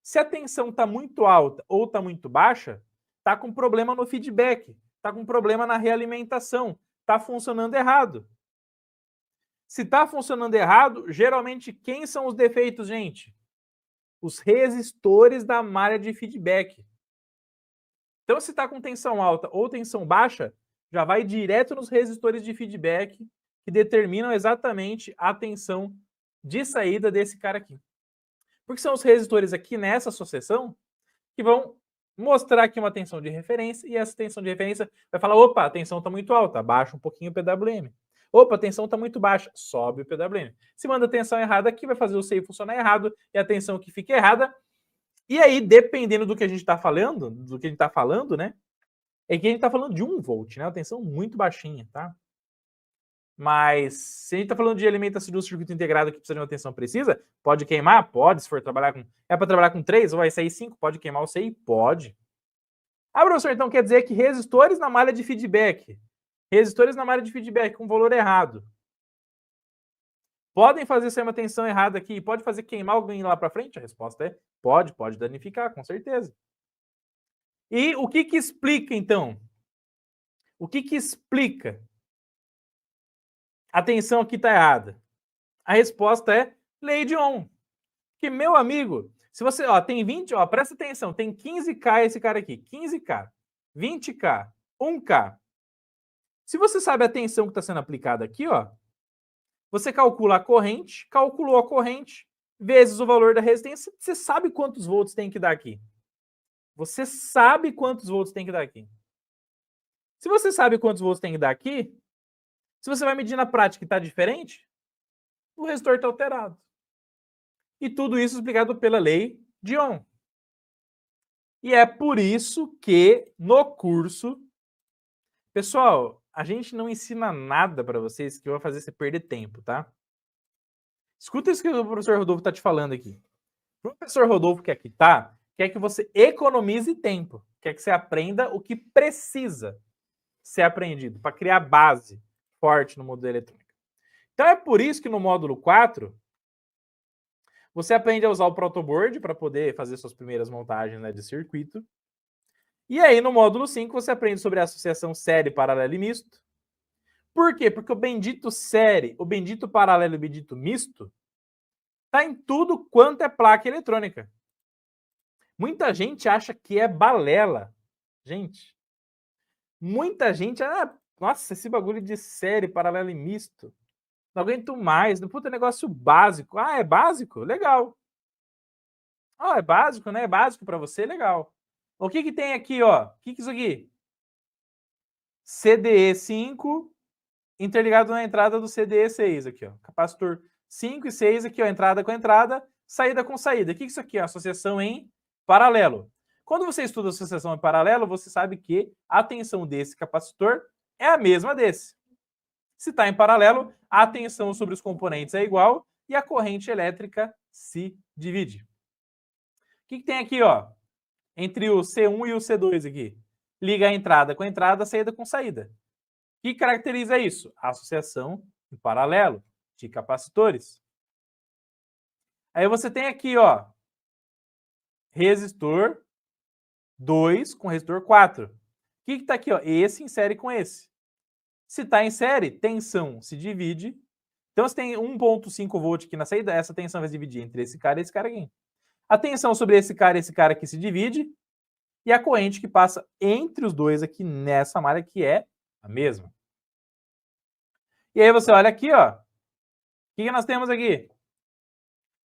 A: Se a tensão está muito alta ou está muito baixa, está com problema no feedback, está com problema na realimentação, está funcionando errado. Se está funcionando errado, geralmente quem são os defeitos, gente? Os resistores da malha de feedback. Então, se está com tensão alta ou tensão baixa, já vai direto nos resistores de feedback que determinam exatamente a tensão de saída desse cara aqui. Porque são os resistores aqui nessa associação que vão mostrar aqui uma tensão de referência e essa tensão de referência vai falar, opa, a tensão está muito alta, abaixa um pouquinho o PWM. Opa, a tensão está muito baixa, sobe o PWM. Se manda a tensão errada aqui, vai fazer o CI funcionar errado e a tensão que fica errada. E aí, dependendo do que a gente está falando, né? É que a gente está falando de 1 volt, né? Uma tensão muito baixinha, tá? Mas se a gente está falando de alimentação de um circuito integrado que precisa de uma tensão precisa, pode queimar? Pode, se for trabalhar com... É para trabalhar com 3 ou vai sair 5? Pode queimar o CI? Pode. Ah, professor, então quer dizer que resistores na malha de feedback com valor errado podem fazer sair uma tensão errada aqui? Pode fazer queimar alguém lá para frente? A resposta é pode danificar, com certeza. E o que explica, então? O que explica a tensão aqui está errada? A resposta é lei de Ohm. Que, meu amigo, se você, ó, tem 20, ó, presta atenção, tem 15K esse cara aqui, 15K, 20K, 1K. Se você sabe a tensão que está sendo aplicada aqui, ó, você calcula a corrente, calculou a corrente, vezes o valor da resistência, você sabe quantos volts tem que dar aqui. Você sabe quantos volts tem que dar aqui. Se você sabe quantos volts tem que dar aqui, se você vai medir na prática e está diferente, o resistor está alterado. E tudo isso explicado pela lei de Ohm. E é por isso que no curso... Pessoal, a gente não ensina nada para vocês que vai fazer você perder tempo, tá? Escuta isso que o professor Rodolfo está te falando aqui. O professor Rodolfo quer que você economize tempo, quer que você aprenda o que precisa ser aprendido para criar base forte no módulo de eletrônica. Então é por isso que no módulo 4 você aprende a usar o protoboard para poder fazer suas primeiras montagens, né, de circuito. E aí no módulo 5 você aprende sobre a associação série, paralelo e misto. Por quê? Porque o bendito série, o bendito paralelo e o bendito misto está em tudo quanto é placa eletrônica. Muita gente acha que é balela. Gente, muita gente... nossa, esse bagulho de série, paralelo e misto. Não aguento mais. Puta, negócio básico. Ah, é básico? Legal. Ah, é básico, né? É básico para você? Legal. O que tem aqui, ó? O que é isso aqui? CDE5 interligado na entrada do CDE6 aqui, ó. Capacitor 5 e 6 aqui, ó. Entrada com entrada, saída com saída. O que é isso aqui? Associação em paralelo. Quando você estuda associação em paralelo, você sabe que a tensão desse capacitor é a mesma desse. Se está em paralelo, a tensão sobre os componentes é igual e a corrente elétrica se divide. O que tem aqui, ó? Entre o C1 e o C2 aqui. Liga a entrada com entrada, saída com saída. O que caracteriza isso? A associação em paralelo de capacitores. Aí você tem aqui, ó, resistor 2 com resistor 4. O que está aqui, ó? Esse em série com esse. Se está em série, tensão se divide. Então, se tem 1.5 volt aqui na saída, essa tensão vai se dividir entre esse cara e esse cara aqui. A tensão sobre esse cara e esse cara aqui se divide. E a corrente que passa entre os dois aqui nessa malha que é a mesma. E aí você olha aqui, ó. O que nós temos aqui?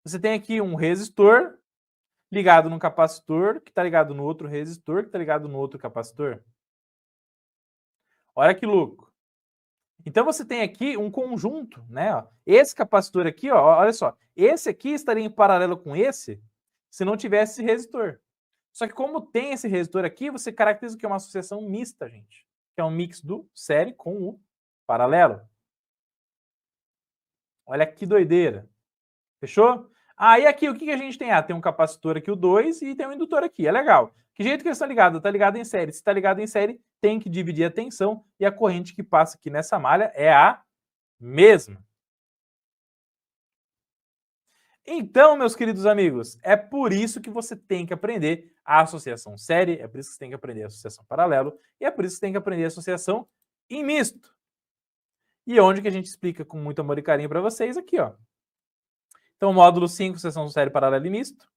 A: Você tem aqui um resistor ligado num capacitor, que está ligado no outro resistor, que está ligado no outro capacitor. Olha que louco. Então você tem aqui um conjunto, né? Esse capacitor aqui, ó, olha só. Esse aqui estaria em paralelo com esse se não tivesse esse resistor. Só que como tem esse resistor aqui, você caracteriza o que é uma associação mista, gente. Que é um mix do série com o paralelo. Olha que doideira. Fechou? Aí aqui, o que a gente tem? Ah, tem um capacitor aqui, o 2, e tem um indutor aqui. É legal. Que jeito que eles estão ligados? Está ligado em série. Se está ligado em série, tem que dividir a tensão, e a corrente que passa aqui nessa malha é a mesma. Então, meus queridos amigos, é por isso que você tem que aprender a associação série, é por isso que você tem que aprender a associação paralelo, e é por isso que você tem que aprender a associação em misto. E onde que a gente explica com muito amor e carinho para vocês aqui, ó. Então, módulo 5, associação série, paralelo e misto.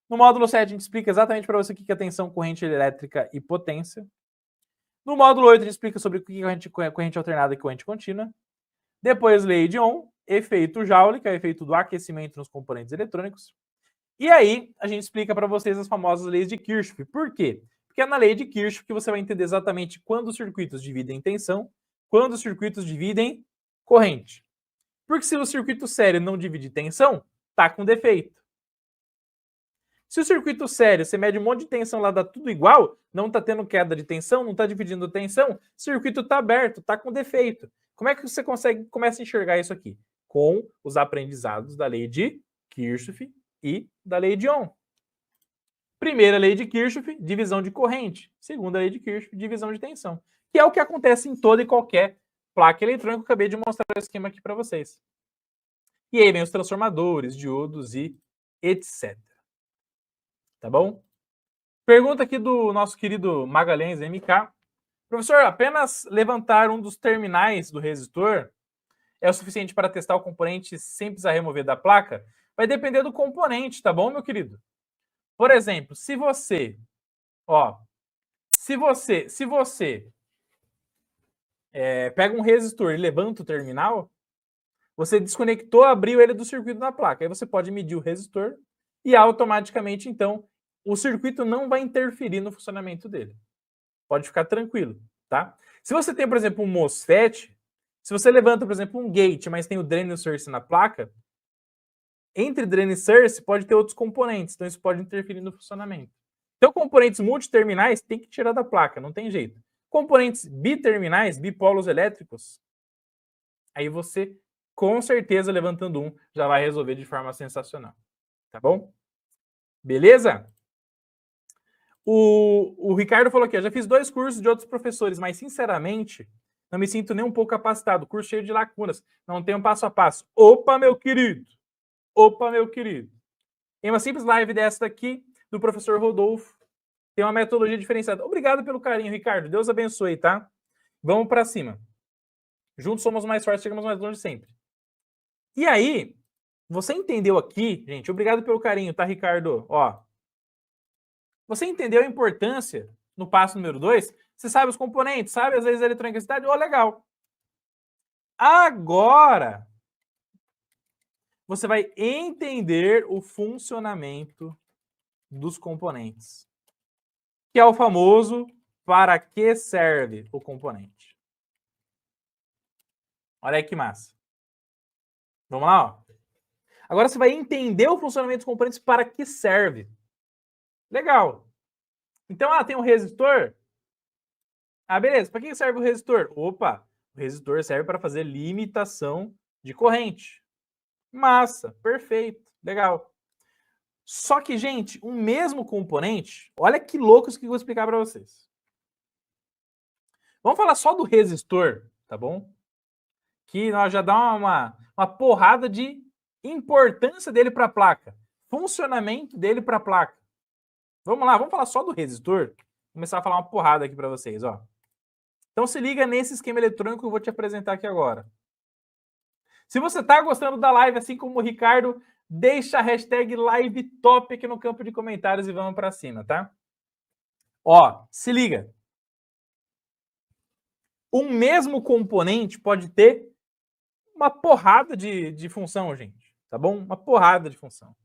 A: No módulo 7, a gente explica exatamente para você o que é tensão, corrente elétrica e potência. No módulo 8, a gente explica sobre o que é corrente alternada e corrente contínua. Depois, lei de Ohm, efeito Joule, que é o efeito do aquecimento nos componentes eletrônicos. E aí, a gente explica para vocês as famosas leis de Kirchhoff. Por quê? Porque é na lei de Kirchhoff que você vai entender exatamente quando os circuitos dividem tensão, quando os circuitos dividem corrente. Porque se o circuito sério não divide tensão, tá com defeito. Se o circuito sério, você mede um monte de tensão lá, dá tudo igual, não tá tendo queda de tensão, não tá dividindo tensão, o circuito tá aberto, tá com defeito. Como é que você começa a enxergar isso aqui? Com os aprendizados da lei de Kirchhoff e da lei de Ohm. Primeira lei de Kirchhoff, divisão de corrente. Segunda lei de Kirchhoff, divisão de tensão. Que é o que acontece em toda e qualquer placa eletrônica. Eu acabei de mostrar o esquema aqui para vocês. E aí vem os transformadores, diodos e etc. Tá bom? Pergunta aqui do nosso querido Magalhães MK. Professor, apenas levantar um dos terminais do resistor é o suficiente para testar o componente sem precisar remover da placa? Vai depender do componente, tá bom, meu querido? Por exemplo, se você pega um resistor e levanta o terminal, você desconectou, abriu ele do circuito da placa. Aí você pode medir o resistor e automaticamente, então, o circuito não vai interferir no funcionamento dele. Pode ficar tranquilo, tá? Se você tem, por exemplo, um MOSFET, se você levanta, por exemplo, um gate, mas tem o drain e o source na placa, entre drain e source pode ter outros componentes, então isso pode interferir no funcionamento. Então, componentes multiterminais tem que tirar da placa, não tem jeito. Componentes biterminais, bipolos elétricos, aí você, com certeza, levantando um, já vai resolver de forma sensacional. Tá bom? Beleza? O Ricardo falou aqui, eu já fiz 2 cursos de outros professores, mas, sinceramente, não me sinto nem um pouco capacitado. Curso cheio de lacunas, não tem um passo a passo. Opa, meu querido! Opa, meu querido! Em uma simples live dessa daqui, do professor Rodolfo, tem uma metodologia diferenciada. Obrigado pelo carinho, Ricardo. Deus abençoe, tá? Vamos para cima. Juntos somos mais fortes, chegamos mais longe sempre. E aí, você entendeu aqui, gente? Obrigado pelo carinho, tá, Ricardo? Ó, você entendeu a importância no passo número 2? Você sabe os componentes, sabe as leis da eletronegacidade? Ó, legal. Agora, você vai entender o funcionamento dos componentes, que é o famoso para que serve o componente. Olha aí que massa. Vamos lá, ó. Agora você vai entender o funcionamento dos componentes para que serve. Legal. Então, tem um resistor. Beleza. Para que serve o resistor? Opa, o resistor serve para fazer limitação de corrente. Massa, perfeito, legal. Só que, gente, o mesmo componente, olha que loucos que eu vou explicar para vocês. Vamos falar só do resistor, tá bom? Que nós já dá uma porrada de importância dele para a placa, funcionamento dele para a placa. Vamos lá, vamos falar só do resistor. Vou começar a falar uma porrada aqui para vocês, ó. Então se liga nesse esquema eletrônico que eu vou te apresentar aqui agora. Se você está gostando da live, assim como o Ricardo, deixa a hashtag LiveTop aqui no campo de comentários e vamos para cima, tá? Ó, se liga. Um mesmo componente pode ter uma porrada de função, gente, tá bom? Uma porrada de função.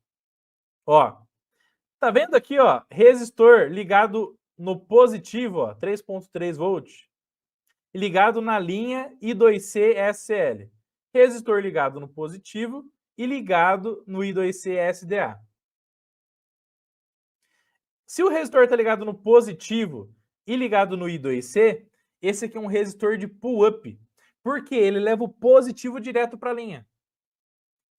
A: Ó, tá vendo aqui, ó, resistor ligado no positivo, ó, 3.3 volts, ligado na linha I2C SL. Resistor ligado no positivo e ligado no I2C SDA. Se o resistor está ligado no positivo e ligado no I2C, esse aqui é um resistor de pull-up, porque ele leva o positivo direto para a linha.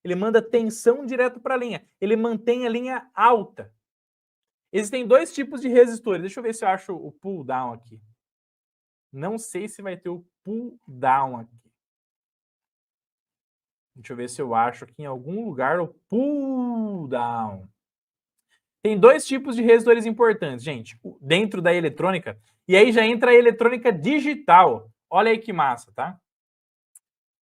A: Ele manda tensão direto para a linha. Ele mantém a linha alta. Existem dois tipos de resistores. Deixa eu ver se eu acho o pull down aqui. Não sei se vai ter o pull down aqui. Deixa eu ver se eu acho aqui em algum lugar o pull down. Tem dois tipos de resistores importantes, gente, dentro da eletrônica. E aí já entra a eletrônica digital. Olha aí que massa, tá?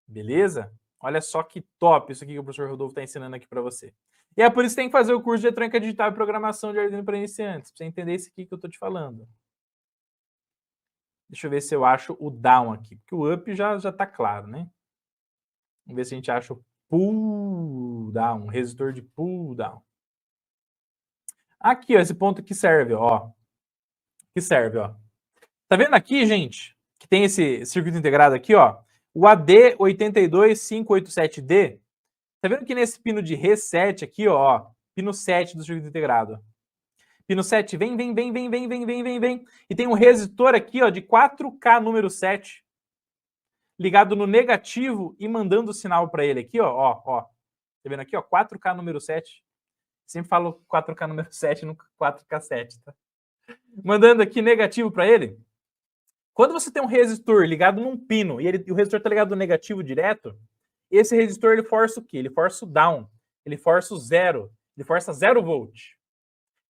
A: Beleza? Olha só que top isso aqui que o professor Rodolfo está ensinando aqui para você. E é por isso que tem que fazer o curso de eletrônica digital e programação de Arduino para iniciantes, para você entender isso aqui que eu estou te falando. Deixa eu ver se eu acho o down aqui, porque o up já está claro, né? Vamos ver se a gente acha o pull down, resistor de pull down. Aqui, ó, esse ponto que serve, ó. Que serve, ó. Tá vendo aqui, gente, que tem esse circuito integrado aqui, ó? O AD82587D. Tá vendo que nesse pino de reset aqui, ó, pino 7 do circuito integrado. Pino 7 vem. E tem um resistor aqui, ó, de 4K número 7. Ligado no negativo e mandando o sinal para ele aqui, ó. Tá vendo aqui, ó? 4K número 7. Sempre falo 4K número 7, nunca 4K7, tá? Mandando aqui negativo para ele. Quando você tem um resistor ligado num pino e o resistor está ligado no negativo direto, esse resistor ele força o quê? Ele força o down, ele força o zero, ele força 0 volt. Se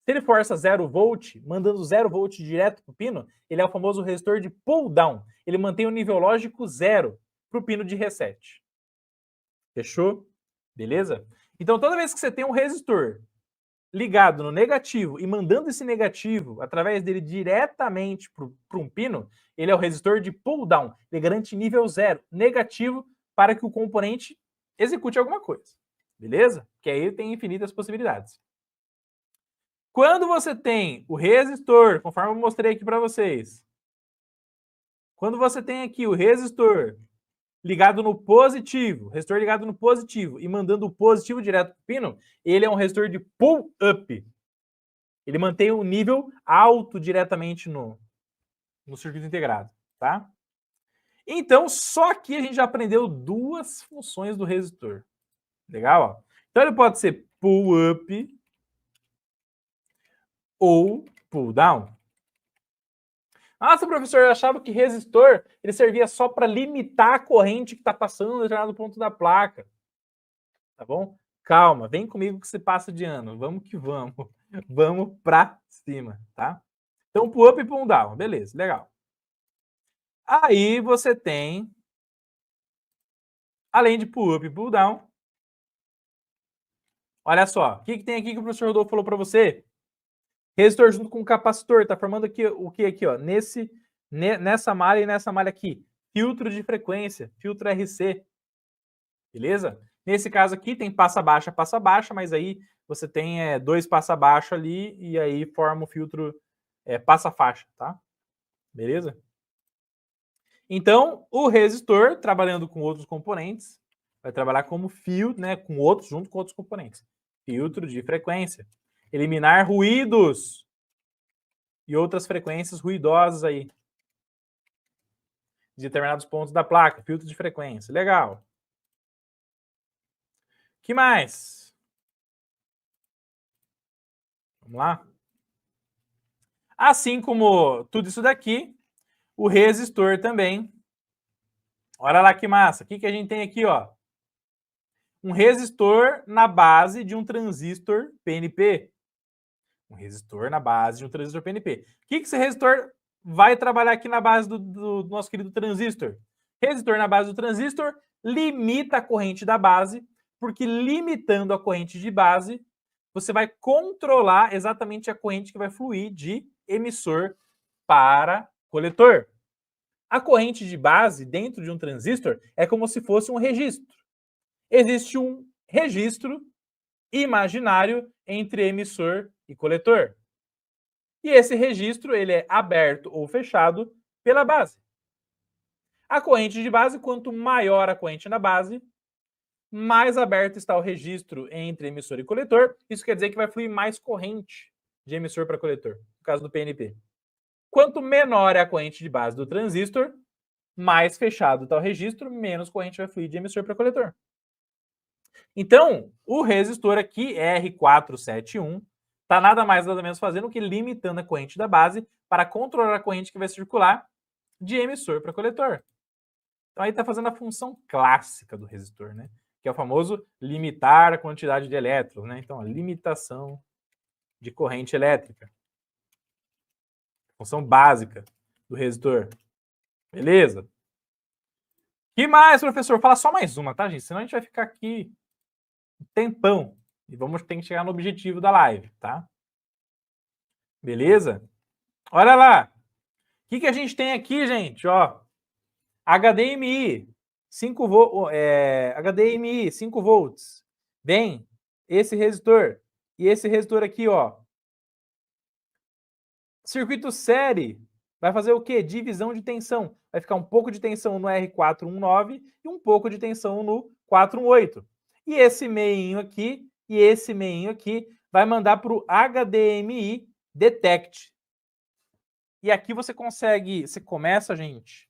A: ele força 0 volt, mandando 0 volt direto para o pino, ele é o famoso resistor de pull down. Ele mantém o nível lógico 0 para o pino de reset. Fechou? Beleza? Então toda vez que você tem um resistor ligado no negativo e mandando esse negativo através dele diretamente para um pino, ele é o resistor de pull down. Ele garante nível 0, negativo, para que o componente execute alguma coisa. Beleza? Que aí tem infinitas possibilidades. Quando você tem o resistor, conforme eu mostrei aqui para vocês, quando você tem aqui o resistor ligado no positivo, resistor ligado no positivo e mandando o positivo direto para o pino, ele é um resistor de pull-up. Ele mantém o nível alto diretamente no circuito integrado, tá? Então, só aqui a gente já aprendeu duas funções do resistor. Legal? Ó. Então, ele pode ser pull-up ou pull-down. Nossa, professor, eu achava que resistor ele servia só para limitar a corrente que está passando em determinado ponto da placa. Tá bom? Calma, vem comigo que você passa de ano. Vamos que vamos. Vamos para cima, tá? Então, pull-up e pull-down. Beleza, legal. Aí você tem, além de pull-up e pull-down, olha só, o que tem aqui que o professor Rodolfo falou para você? Resistor junto com capacitor, tá formando aqui o que aqui, ó? Nessa malha e nessa malha aqui. Filtro de frequência, filtro RC. Beleza? Nesse caso aqui tem passa baixa, mas aí você tem dois passa baixo ali e aí forma o filtro passa faixa, tá? Beleza? Então, o resistor, trabalhando com outros componentes, vai trabalhar como filtro, né, junto com outros componentes. Filtro de frequência. Eliminar ruídos e outras frequências ruidosas aí. De determinados pontos da placa. Filtro de frequência. Legal. Que mais? Vamos lá? Assim como tudo isso daqui, o resistor também. Olha lá que massa. O que a gente tem aqui, ó? Um resistor na base de um transistor PNP. Um resistor na base de um transistor PNP. O que esse resistor vai trabalhar aqui na base do nosso querido transistor? Resistor na base do transistor limita a corrente da base, porque limitando a corrente de base, você vai controlar exatamente a corrente que vai fluir de emissor para coletor. A corrente de base dentro de um transistor é como se fosse um registro. Existe um registro imaginário entre emissor e coletor. E esse registro ele é aberto ou fechado pela base. A corrente de base, quanto maior a corrente na base, mais aberto está o registro entre emissor e coletor. Isso quer dizer que vai fluir mais corrente de emissor para coletor, no caso do PNP. Quanto menor é a corrente de base do transistor, mais fechado está o registro, menos corrente vai fluir de emissor para coletor. Então, o resistor aqui, R471, está nada mais nada menos fazendo que limitando a corrente da base para controlar a corrente que vai circular de emissor para coletor. Então aí está fazendo a função clássica do resistor, né? Que é o famoso limitar a quantidade de elétrons, né? Então, a limitação de corrente elétrica. Função básica do resistor. Beleza? Que mais, professor? Fala só mais uma, tá, gente? Senão a gente vai ficar aqui um tempão. E vamos ter que chegar no objetivo da live, tá? Beleza? Olha lá. O que a gente tem aqui, gente? Ó, HDMI, 5 HDMI, 5 volts. Vem esse resistor. E esse resistor aqui, ó. Circuito série vai fazer o quê? Divisão de tensão. Vai ficar um pouco de tensão no R419 e um pouco de tensão no 418. E esse meinho aqui e esse meinho aqui vai mandar para o HDMI Detect. E aqui você começa, gente,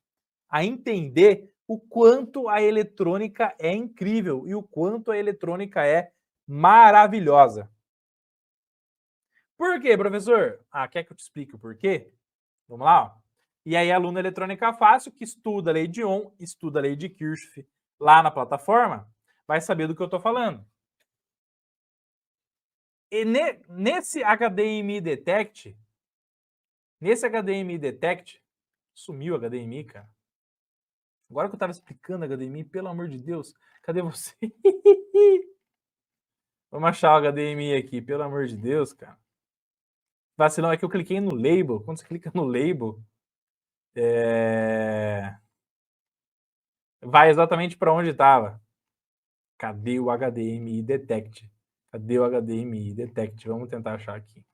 A: a entender o quanto a eletrônica é incrível e o quanto a eletrônica é maravilhosa. Por quê, professor? Quer que eu te explique o porquê? Vamos lá, ó. E aí, aluno eletrônica fácil, que estuda a lei de Ohm, estuda a lei de Kirchhoff lá na plataforma, vai saber do que eu estou falando. E nesse HDMI Detect, sumiu o HDMI, cara. Agora que eu estava explicando HDMI, pelo amor de Deus, cadê você? Vamos achar o HDMI aqui, pelo amor de Deus, cara. Vacilão é que eu cliquei no label. Quando você clica no label, vai exatamente para onde estava. Cadê o HDMI Detect? Cadê o HDMI Detect? Vamos tentar achar aqui.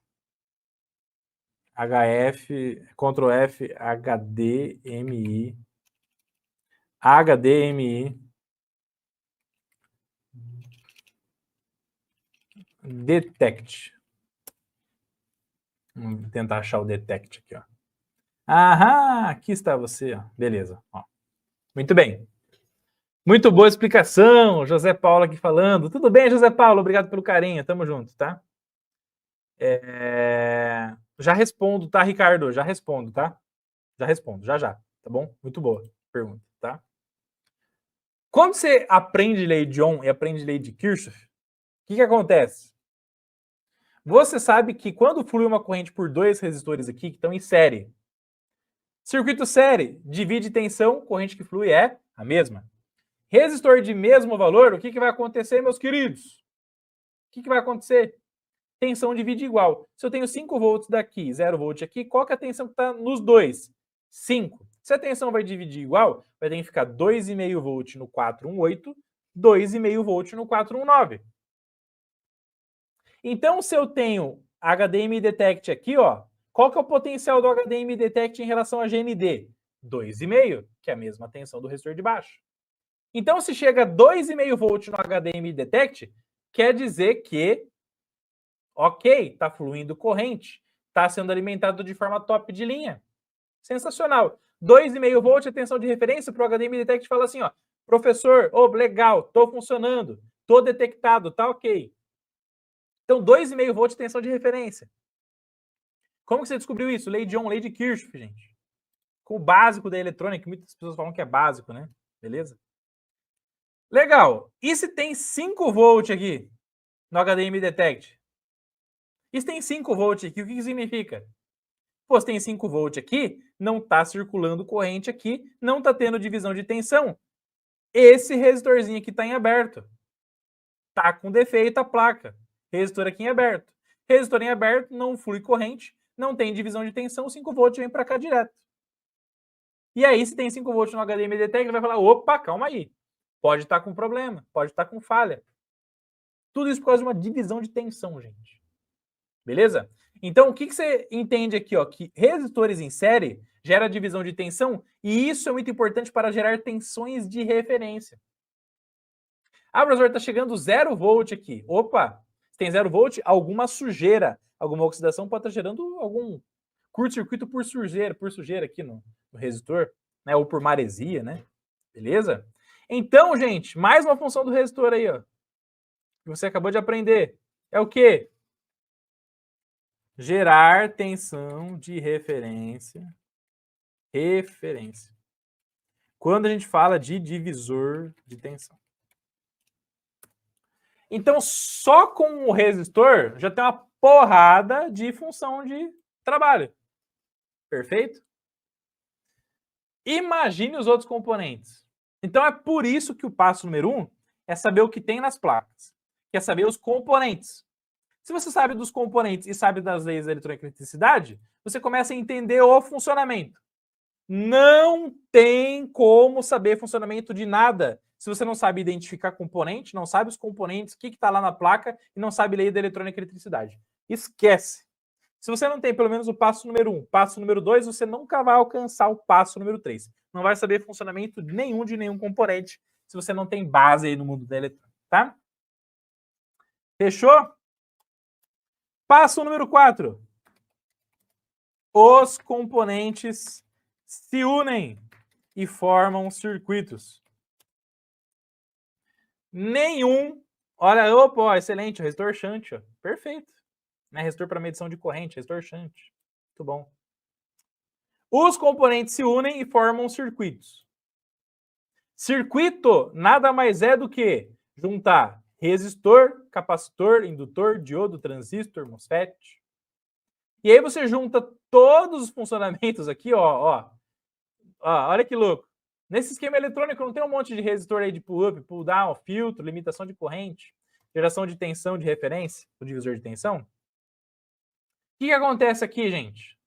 A: Ctrl F, HDMI. HDMI Detect. Vamos tentar achar o Detect aqui, ó. Aham, aqui está você, ó. Beleza. Ó. Muito bem. Muito boa explicação, José Paulo aqui falando. Tudo bem, José Paulo? Obrigado pelo carinho. Tamo junto, tá? Já respondo, tá, Ricardo? Já respondo, tá? Já respondo, já. Tá bom? Muito boa pergunta, tá? Quando você aprende lei de Ohm e aprende lei de Kirchhoff, o que acontece? Você sabe que quando flui uma corrente por dois resistores aqui que estão em série, circuito série, divide tensão, corrente que flui é a mesma. Resistor de mesmo valor, o que vai acontecer, meus queridos? O que vai acontecer? Tensão divide igual. Se eu tenho 5 volts daqui, 0 volt aqui, qual que é a tensão que está nos dois? 5. Se a tensão vai dividir igual, vai ter que ficar 2,5 volt no 418, 2,5 volt no 419. Então, se eu tenho HDMI Detect aqui, ó, qual que é o potencial do HDMI Detect em relação a GND? 2,5, que é a mesma tensão do resistor de baixo. Então, se chega a 2,5 volt no HDMI Detect, quer dizer que, ok, está fluindo corrente, está sendo alimentado de forma top de linha. Sensacional. 2,5 volt é tensão de referência para o HDMI Detect fala assim, ó, professor, legal, estou funcionando, estou detectado, tá ok. Então, 2,5 volt é tensão de referência. Como que você descobriu isso? Lei de Ohm, lei de Kirchhoff, gente. Com o básico da eletrônica, muitas pessoas falam que é básico, né? Beleza? Legal. E se tem 5 volt aqui no HDMI Detect? E se tem 5 volt aqui, o que significa? Pô, se tem 5 volt aqui, não está circulando corrente aqui, não está tendo divisão de tensão. Esse resistorzinho aqui está em aberto. Está com defeito a placa. Resistor aqui em aberto. Resistor em aberto, não flui corrente, não tem divisão de tensão, 5 volt vem para cá direto. E aí, se tem 5 volt no HDMI Detect, ele vai falar, opa, calma aí. Pode estar com problema, pode estar com falha. Tudo isso por causa de uma divisão de tensão, gente. Beleza? Então, o que você entende aqui? Ó, que resistores em série gera divisão de tensão e isso é muito importante para gerar tensões de referência. Professor, está chegando 0 volt aqui. Opa, se tem 0 volt, alguma sujeira, alguma oxidação, pode estar gerando algum curto-circuito por sujeira aqui no resistor, né? Ou por maresia, né? Beleza? Então, gente, mais uma função do resistor aí, ó, que você acabou de aprender. É o quê? Gerar tensão de referência. Quando a gente fala de divisor de tensão. Então, só com o resistor já tem uma porrada de função de trabalho. Perfeito? Imagine os outros componentes. Então, é por isso que o passo número 1 é saber o que tem nas placas. Que é saber os componentes. Se você sabe dos componentes e sabe das leis da eletroeletricidade, você começa a entender o funcionamento. Não tem como saber funcionamento de nada se você não sabe identificar componente, não sabe os componentes, o que está lá na placa e não sabe lei da eletrônica e eletricidade. Esquece. Se você não tem pelo menos o passo número 1, passo número 2, você nunca vai alcançar o passo número 3. Não vai saber funcionamento nenhum de nenhum componente se você não tem base aí no mundo da eletrônica, tá? Fechou? Passo número 4. Os componentes se unem e formam circuitos. Nenhum. Olha, opa, excelente, o resistor shunt, ó. Perfeito. Né? Resistor para medição de corrente, resistor shunt. Muito bom. Os componentes se unem e formam circuitos. Circuito nada mais é do que juntar resistor, capacitor, indutor, diodo, transistor, MOSFET. E aí você junta todos os funcionamentos aqui, ó, olha que louco. Nesse esquema eletrônico não tem um monte de resistor aí de pull-up, pull-down, filtro, limitação de corrente, geração de tensão de referência, o divisor de tensão. O que acontece aqui, gente?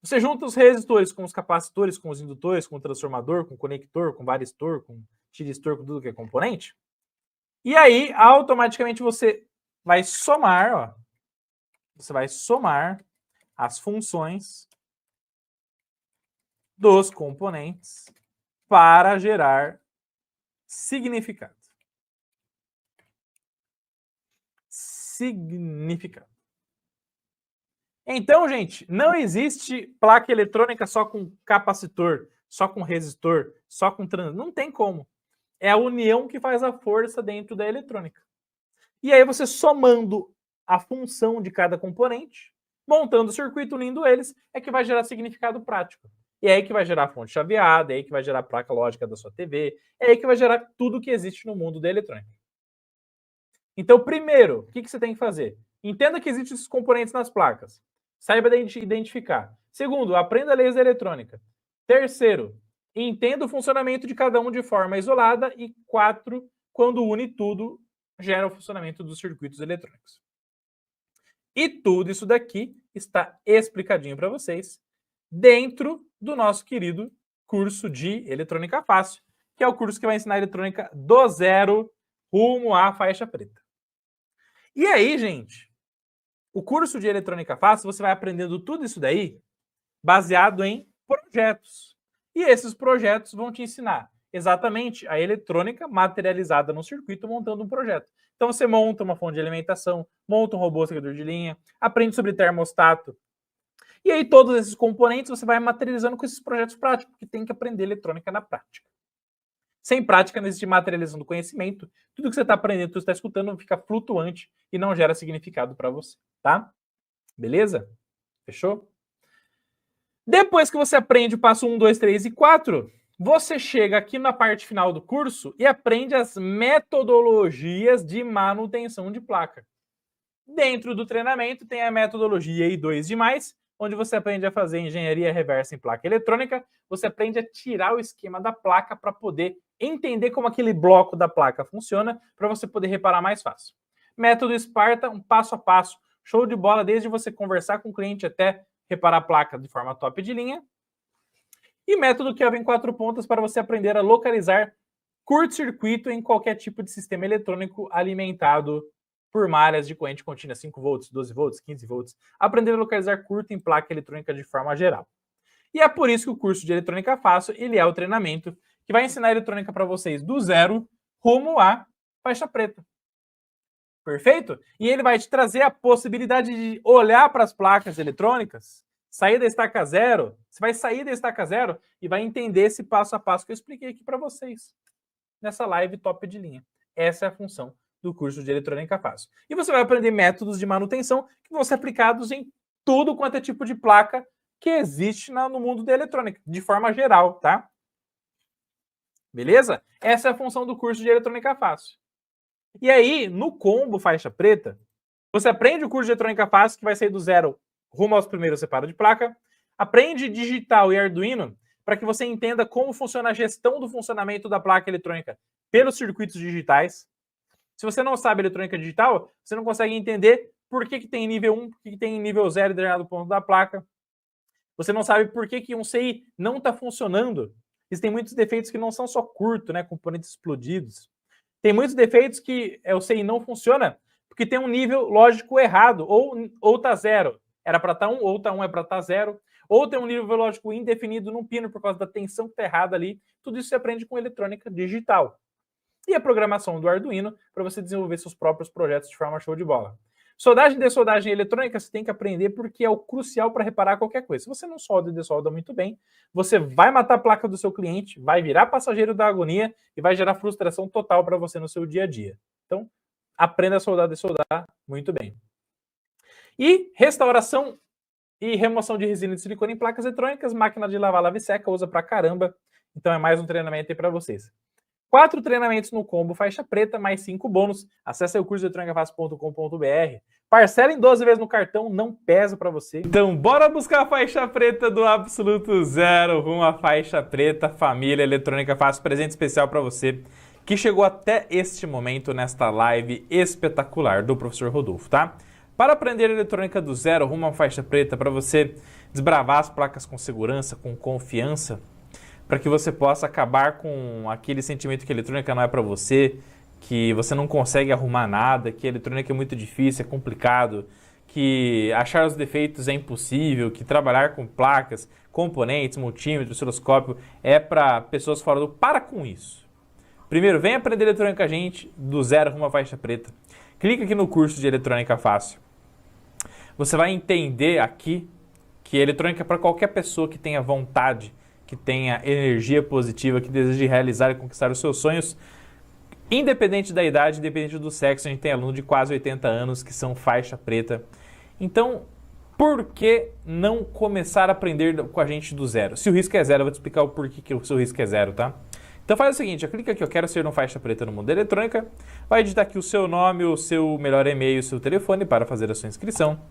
A: Você junta os resistores com os capacitores, com os indutores, com o transformador, com o conector, com varistor, com tiristor, com tudo que é componente. E aí, automaticamente, você vai somar, ó. Você vai somar as funções dos componentes para gerar significado. Então, gente, não existe placa eletrônica só com capacitor, só com resistor, só com transistor. Não tem como. É a união que faz a força dentro da eletrônica. E aí você somando a função de cada componente, montando o circuito, unindo eles, é que vai gerar significado prático. E é aí que vai gerar fonte chaveada, é aí que vai gerar a placa lógica da sua TV, é aí que vai gerar tudo que existe no mundo da eletrônica. Então, primeiro, o que você tem que fazer? Entenda que existem esses componentes nas placas. Saiba identificar. Segundo, aprenda a leis da eletrônica. Terceiro, entenda o funcionamento de cada um de forma isolada. E 4, quando une tudo, gera o funcionamento dos circuitos eletrônicos. E tudo isso daqui está explicadinho para vocês dentro do nosso querido curso de Eletrônica Fácil, que é o curso que vai ensinar eletrônica do zero rumo à faixa preta. E aí, gente, o curso de Eletrônica Fácil, você vai aprendendo tudo isso daí baseado em projetos. E esses projetos vão te ensinar exatamente a eletrônica materializada no circuito montando um projeto. Então você monta uma fonte de alimentação, monta um robô seguidor de linha, aprende sobre termostato. E aí todos esses componentes você vai materializando com esses projetos práticos, porque tem que aprender eletrônica na prática. Sem prática, não existe materialização do conhecimento. Tudo que você está aprendendo, tudo que você está escutando, fica flutuante e não gera significado para você, tá? Beleza? Fechou? Depois que você aprende o passo 1, 2, 3 e 4, você chega aqui na parte final do curso e aprende as metodologias de manutenção de placa. Dentro do treinamento tem a metodologia I2+, onde você aprende a fazer engenharia reversa em placa eletrônica, você aprende a tirar o esquema da placa para poder entender como aquele bloco da placa funciona, para você poder reparar mais fácil. Método Sparta, um passo a passo, show de bola, desde você conversar com o cliente até reparar a placa de forma top de linha. E método Kelvin 4 pontas para você aprender a localizar curto-circuito em qualquer tipo de sistema eletrônico alimentado por malhas de corrente contínua 5 volts, 12 volts, 15 volts. Aprender a localizar curto em placa eletrônica de forma geral. E é por isso que o curso de Eletrônica Fácil, ele é o treinamento que vai ensinar eletrônica para vocês do zero rumo à faixa preta. Perfeito? E ele vai te trazer a possibilidade de olhar para as placas eletrônicas, sair da estaca zero, você vai sair da estaca zero e vai entender esse passo a passo que eu expliquei aqui para vocês nessa live top de linha. Essa é a função do curso de Eletrônica Fácil. E você vai aprender métodos de manutenção que vão ser aplicados em tudo quanto é tipo de placa que existe no mundo da eletrônica, de forma geral, tá? Beleza? Essa é a função do curso de Eletrônica Fácil. E aí, no combo faixa preta, você aprende o curso de Eletrônica Fácil, que vai sair do zero rumo aos primeiros separados de placa, aprende digital e Arduino, para que você entenda como funciona a gestão do funcionamento da placa eletrônica pelos circuitos digitais. Se você não sabe eletrônica digital, você não consegue entender por que tem nível 1, por que tem nível 0 em determinado ponto da placa. Você não sabe por que um CI não está funcionando. Existem muitos defeitos que não são só curto, né, componentes explodidos. Tem muitos defeitos que o CI não funciona porque tem um nível lógico errado, ou tá 0. Era para estar 1, ou tá 1 é para estar 0. Ou tem um nível lógico indefinido num pino por causa da tensão que está errada ali. Tudo isso você aprende com eletrônica digital. E a programação do Arduino para você desenvolver seus próprios projetos de forma show de bola. Soldagem e dessoldagem eletrônica você tem que aprender porque é o crucial para reparar qualquer coisa. Se você não solda e dessolda muito bem, você vai matar a placa do seu cliente, vai virar passageiro da agonia e vai gerar frustração total para você no seu dia a dia. Então, aprenda a soldar e dessoldar muito bem. E restauração e remoção de resina de silicone em placas eletrônicas, máquina de lavar, lava e seca, usa pra caramba. Então é mais um treinamento aí para vocês. 4 treinamentos no combo faixa preta, mais 5 bônus. Acesse aí o curso de eletronicafácil.com.br. Parcela em 12 vezes no cartão, não pesa para você. Então bora buscar a faixa preta do absoluto zero rumo à faixa preta, família Eletrônica Fácil. Presente especial para você que chegou até este momento nesta live espetacular do professor Rodolfo, tá? Para aprender eletrônica do zero rumo à faixa preta, para você desbravar as placas com segurança, com confiança, para que você possa acabar com aquele sentimento que a eletrônica não é para você, que você não consegue arrumar nada, que a eletrônica é muito difícil, é complicado, que achar os defeitos é impossível, que trabalhar com placas, componentes, multímetro, osciloscópio é para pessoas fora do... Para com isso. Primeiro, vem aprender eletrônica com a gente do zero rumo à faixa preta. Clica aqui no curso de Eletrônica Fácil. Você vai entender aqui que a eletrônica é para qualquer pessoa que tenha vontade, que tenha energia positiva, que deseje realizar e conquistar os seus sonhos, independente da idade, independente do sexo. A gente tem aluno de quase 80 anos que são faixa preta. Então, por que não começar a aprender com a gente do zero? Se o risco é zero, eu vou te explicar o porquê que o seu risco é zero, tá? Então faz o seguinte, clica aqui, eu quero ser um faixa preta no mundo da eletrônica, vai digitar aqui o seu nome, o seu melhor e-mail, o seu telefone para fazer a sua inscrição.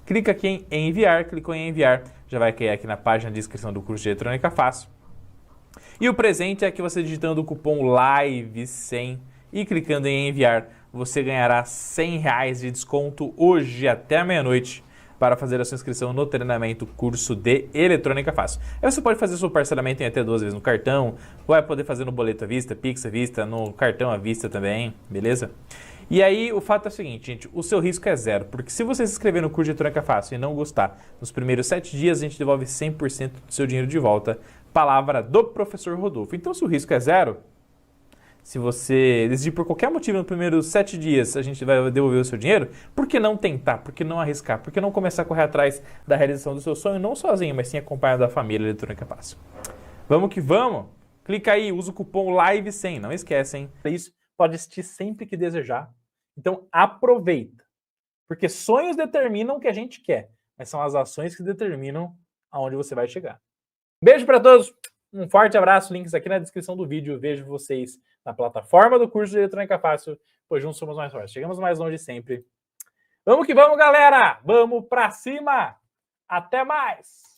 A: Clica aqui em enviar, clicou em enviar, já vai cair aqui na página de inscrição do curso de Eletrônica Fácil. E o presente é que você digitando o cupom LIVE100 e clicando em enviar, você ganhará R$100 de desconto hoje até a meia-noite para fazer a sua inscrição no treinamento curso de Eletrônica Fácil. Aí você pode fazer seu parcelamento em até 2 vezes no cartão, vai poder fazer no boleto à vista, Pix à vista, no cartão à vista também, beleza? E aí o fato é o seguinte, gente, o seu risco é zero, porque se você se inscrever no curso de Eletrônica Fácil e não gostar, nos primeiros 7 dias a gente devolve 100% do seu dinheiro de volta. Palavra do professor Rodolfo. Então se o risco é zero, se você decidir por qualquer motivo nos primeiros 7 dias a gente vai devolver o seu dinheiro, por que não tentar? Por que não arriscar? Por que não começar a correr atrás da realização do seu sonho, não sozinho, mas sim acompanhado da família Eletrônica Fácil? Vamos que vamos! Clica aí, usa o cupom LIVE100, não esquece, hein? Isso pode assistir sempre que desejar. Então aproveita, porque sonhos determinam o que a gente quer, mas são as ações que determinam aonde você vai chegar. Beijo para todos! Um forte abraço, links aqui na descrição do vídeo. Vejo vocês na plataforma do curso de Eletrônica Fácil, pois juntos somos mais fortes. Chegamos mais longe sempre. Vamos que vamos, galera! Vamos pra cima! Até mais!